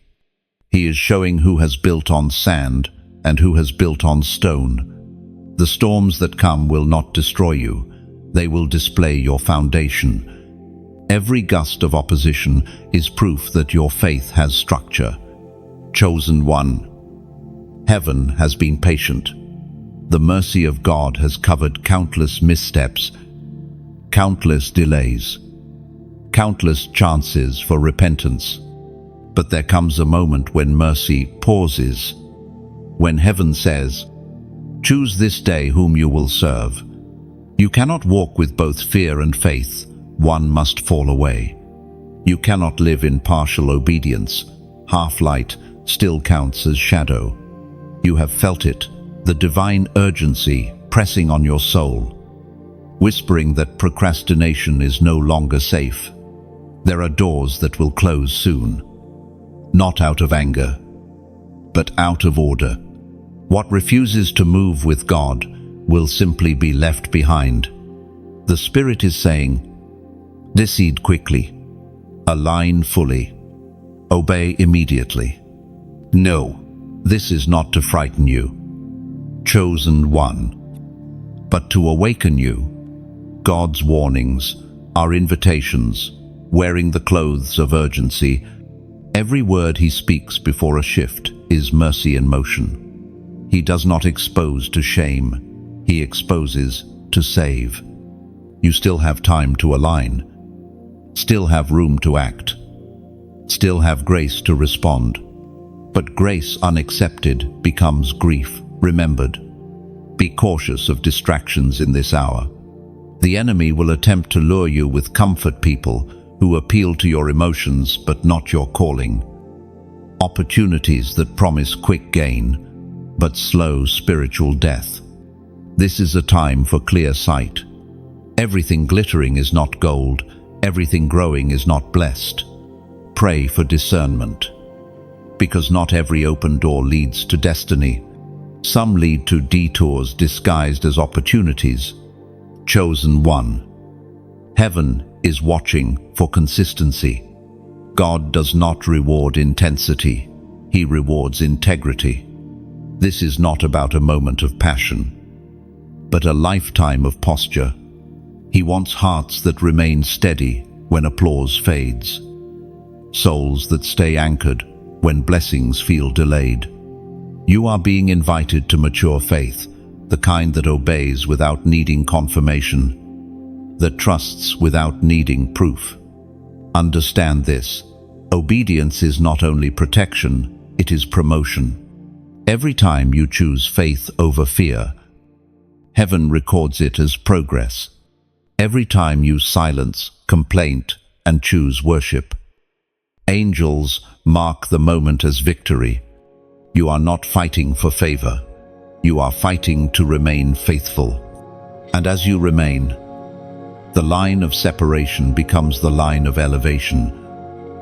He is showing who has built on sand and who has built on stone. The storms that come will not destroy you. They will display your foundation. Every gust of opposition is proof that your faith has structure. Chosen one, heaven has been patient. The mercy of God has covered countless missteps, countless delays, countless chances for repentance. But there comes a moment when mercy pauses, when heaven says, "Choose this day whom you will serve." You cannot walk with both fear and faith. One must fall away. You cannot live in partial obedience. Half light still counts as shadow. You have felt it, the divine urgency pressing on your soul, whispering that procrastination is no longer safe. There are doors that will close soon, not out of anger, but out of order. What refuses to move with God will simply be left behind. The Spirit is saying, decide quickly, align fully, obey immediately. No, this is not to frighten you, chosen one, but to awaken you. God's warnings are invitations, wearing the clothes of urgency. Every word He speaks before a shift is mercy in motion. He does not expose to shame, He exposes to save. You still have time to align, still have room to act, still have grace to respond. But grace unaccepted becomes grief remembered. Be cautious of distractions in this hour. The enemy will attempt to lure you with comfort people who appeal to your emotions but not your calling. Opportunities that promise quick gain but slow spiritual death. This is a time for clear sight. Everything glittering is not gold. Everything growing is not blessed. Pray for discernment, because not every open door leads to destiny. Some lead to detours disguised as opportunities. Chosen one, heaven is watching for consistency. God does not reward intensity, He rewards integrity. This is not about a moment of passion, but a lifetime of posture. He wants hearts that remain steady when applause fades, souls that stay anchored when blessings feel delayed. You are being invited to mature faith, the kind that obeys without needing confirmation, that trusts without needing proof. Understand this. Obedience is not only protection, it is promotion. Every time you choose faith over fear, heaven records it as progress. Every time you silence complaint and choose worship, angels mark the moment as victory. You are not fighting for favor. You are fighting to remain faithful. And as you remain, the line of separation becomes the line of elevation.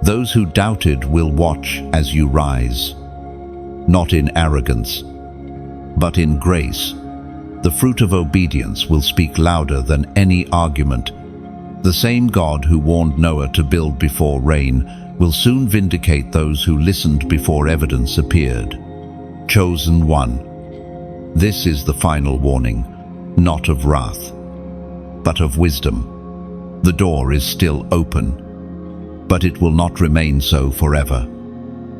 Those who doubted will watch as you rise, not in arrogance, but in grace. The fruit of obedience will speak louder than any argument. The same God who warned Noah to build before rain will soon vindicate those who listened before evidence appeared. Chosen one. This is the final warning, not of wrath, but of wisdom. The door is still open, but it will not remain so forever.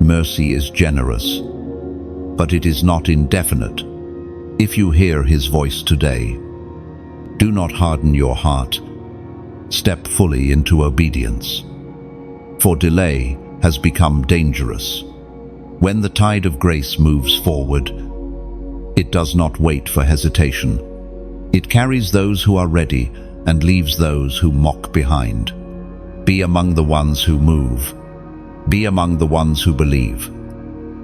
Mercy is generous, but it is not indefinite. If you hear his voice today, do not harden your heart. Step fully into obedience. For delay has become dangerous. When the tide of grace moves forward, it does not wait for hesitation. It carries those who are ready and leaves those who mock behind. Be among the ones who move. Be among the ones who believe.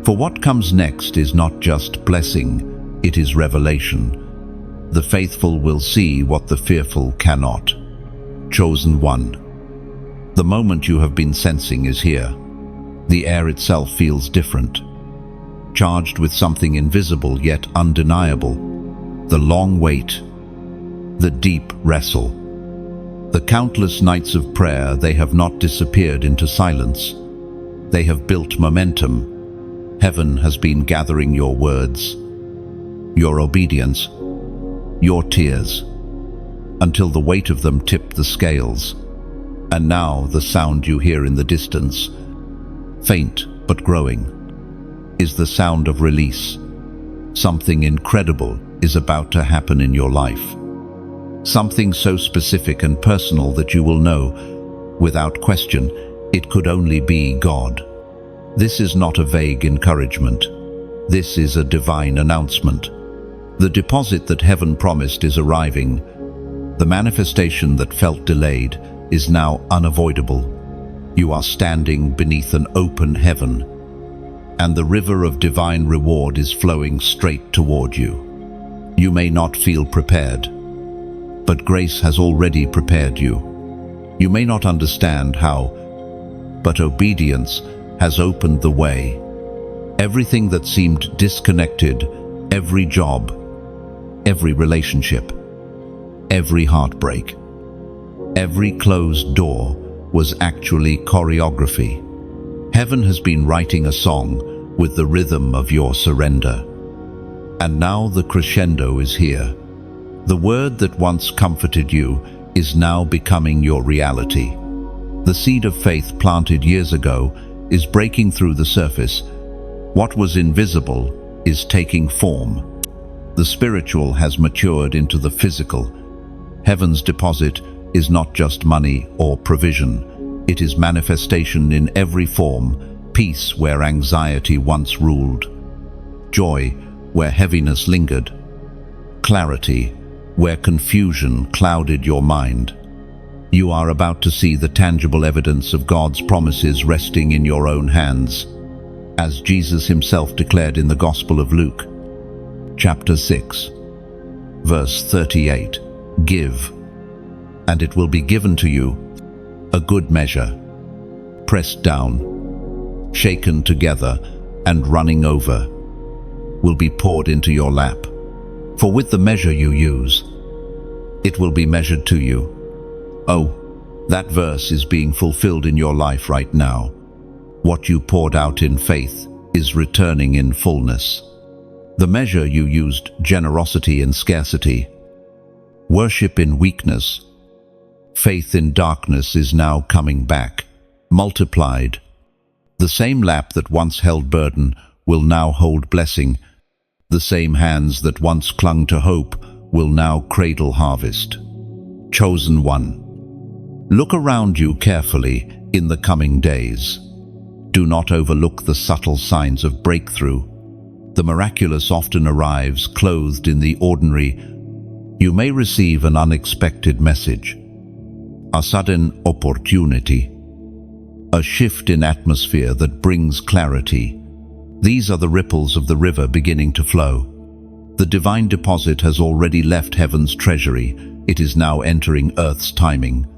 For what comes next is not just blessing, it is revelation. The faithful will see what the fearful cannot. Chosen one. The moment you have been sensing is here. The air itself feels different, charged with something invisible yet undeniable. The long wait, the deep wrestle. The countless nights of prayer, they have not disappeared into silence. They have built momentum. Heaven has been gathering your words, your obedience, your tears, until the weight of them tipped the scales. And now the sound you hear in the distance, faint but growing, is the sound of release. Something incredible is about to happen in your life. Something so specific and personal that you will know, without question, it could only be God. This is not a vague encouragement. This is a divine announcement. The deposit that heaven promised is arriving. The manifestation that felt delayed is now unavoidable. You are standing beneath an open heaven, and the river of divine reward is flowing straight toward you. You may not feel prepared, but grace has already prepared you. You may not understand how, but obedience has opened the way. Everything that seemed disconnected, every job, every relationship, every heartbreak, every closed door was actually choreography. Heaven has been writing a song with the rhythm of your surrender. And now the crescendo is here. The word that once comforted you is now becoming your reality. The seed of faith planted years ago is breaking through the surface. What was invisible is taking form. The spiritual has matured into the physical. Heaven's deposit is not just money or provision. It is manifestation in every form, peace where anxiety once ruled, joy where heaviness lingered, clarity where confusion clouded your mind. You are about to see the tangible evidence of God's promises resting in your own hands, as Jesus himself declared in the Gospel of Luke, chapter 6, verse 38, "Give, and it will be given to you, a good measure, pressed down, shaken together, and running over, will be poured into your lap. For with the measure you use, it will be measured to you." Oh, that verse is being fulfilled in your life right now. What you poured out in faith is returning in fullness. The measure you used, generosity in scarcity, worship in weakness, faith in darkness, is now coming back, multiplied. The same lap that once held burden will now hold blessing. The same hands that once clung to hope will now cradle harvest. Chosen one. Look around you carefully in the coming days. Do not overlook the subtle signs of breakthrough. The miraculous often arrives clothed in the ordinary. You may receive an unexpected message, a sudden opportunity, a shift in atmosphere that brings clarity. These are the ripples of the river beginning to flow. The divine deposit has already left heaven's treasury. It is now entering earth's timing.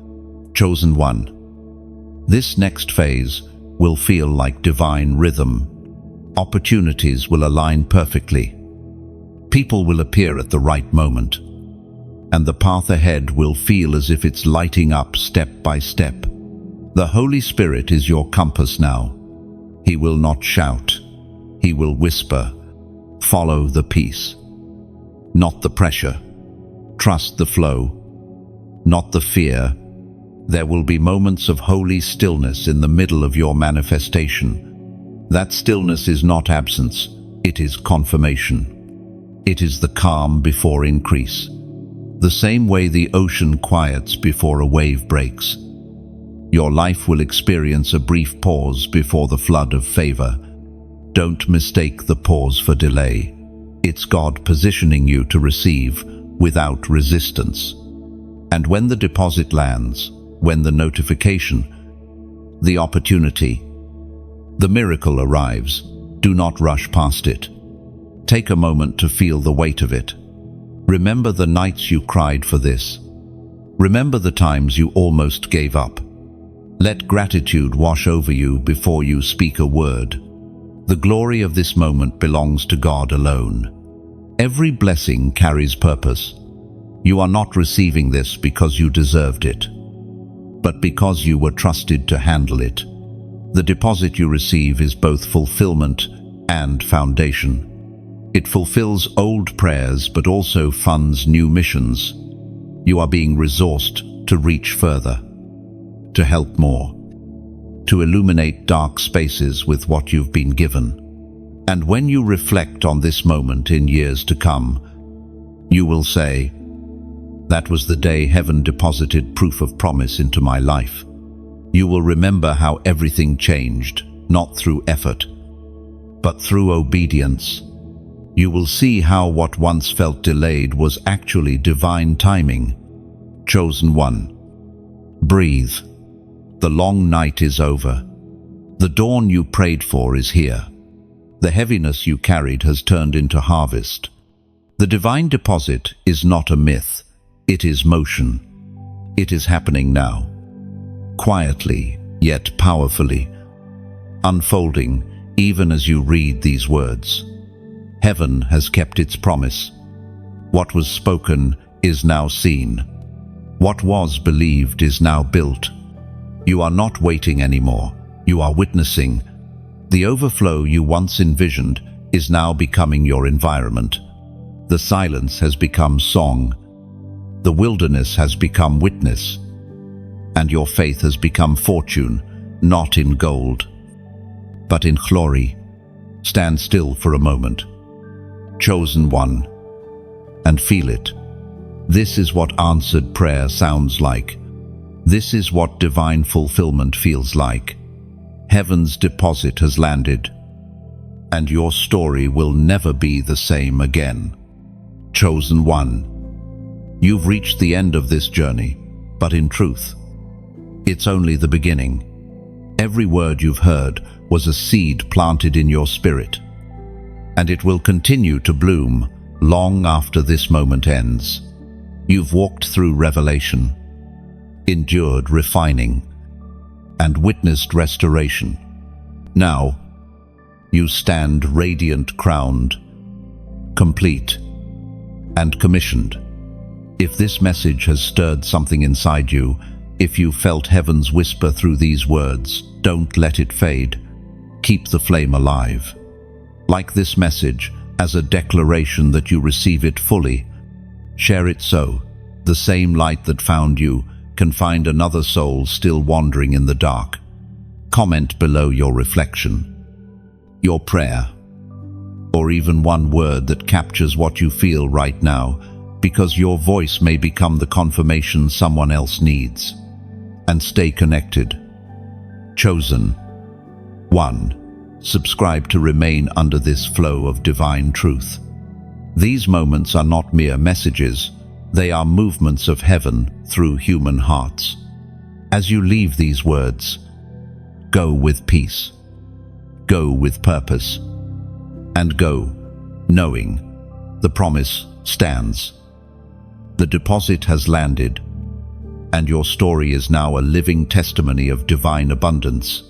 Chosen one. This next phase will feel like divine rhythm. Opportunities will align perfectly. People will appear at the right moment, and the path ahead will feel as if it's lighting up step by step. The Holy Spirit is your compass now. He will not shout. He will whisper. Follow the peace, not the pressure. Trust the flow, not the fear. There will be moments of holy stillness in the middle of your manifestation. That stillness is not absence, it is confirmation. It is the calm before increase. The same way the ocean quiets before a wave breaks. Your life will experience a brief pause before the flood of favor. Don't mistake the pause for delay. It's God positioning you to receive without resistance. And when the deposit lands, when the notification, the opportunity, the miracle arrives, do not rush past it. Take a moment to feel the weight of it. Remember the nights you cried for this. Remember the times you almost gave up. Let gratitude wash over you before you speak a word. The glory of this moment belongs to God alone. Every blessing carries purpose. You are not receiving this because you deserved it, but because you were trusted to handle it. The deposit you receive is both fulfillment and foundation. It fulfills old prayers but also funds new missions. You are being resourced to reach further, to help more, to illuminate dark spaces with what you've been given. And when you reflect on this moment in years to come, you will say, "That was the day heaven deposited proof of promise into my life." You will remember how everything changed, not through effort, but through obedience. You will see how what once felt delayed was actually divine timing. Chosen one. Breathe. The long night is over. The dawn you prayed for is here. The heaviness you carried has turned into harvest. The divine deposit is not a myth. It is motion. It is happening now. Quietly, yet powerfully. Unfolding even as you read these words. Heaven has kept its promise. What was spoken is now seen. What was believed is now built. You are not waiting anymore. You are witnessing. The overflow you once envisioned is now becoming your environment. The silence has become song. The wilderness has become witness. And your faith has become fortune, not in gold, but in glory. Stand still for a moment. Chosen one, and feel it. This is what answered prayer sounds like. This is what divine fulfillment feels like. Heaven's deposit has landed, and your story will never be the same again. Chosen one, you've reached the end of this journey, but in truth, it's only the beginning. Every word you've heard was a seed planted in your spirit, and it will continue to bloom long after this moment ends. You've walked through revelation, endured refining, and witnessed restoration. Now, you stand radiant, crowned, complete, and commissioned. If this message has stirred something inside you, if you felt heaven's whisper through these words, don't let it fade. Keep the flame alive. Like this message as a declaration that you receive it fully. Share it so the same light that found you can find another soul still wandering in the dark. Comment below your reflection, your prayer, or even one word that captures what you feel right now, because your voice may become the confirmation someone else needs. And stay connected. Chosen. 1. Subscribe to remain under this flow of divine truth. These moments are not mere messages, they are movements of heaven through human hearts. As you leave these words, go with peace, go with purpose, and go knowing the promise stands. The deposit has landed, and your story is now a living testimony of divine abundance.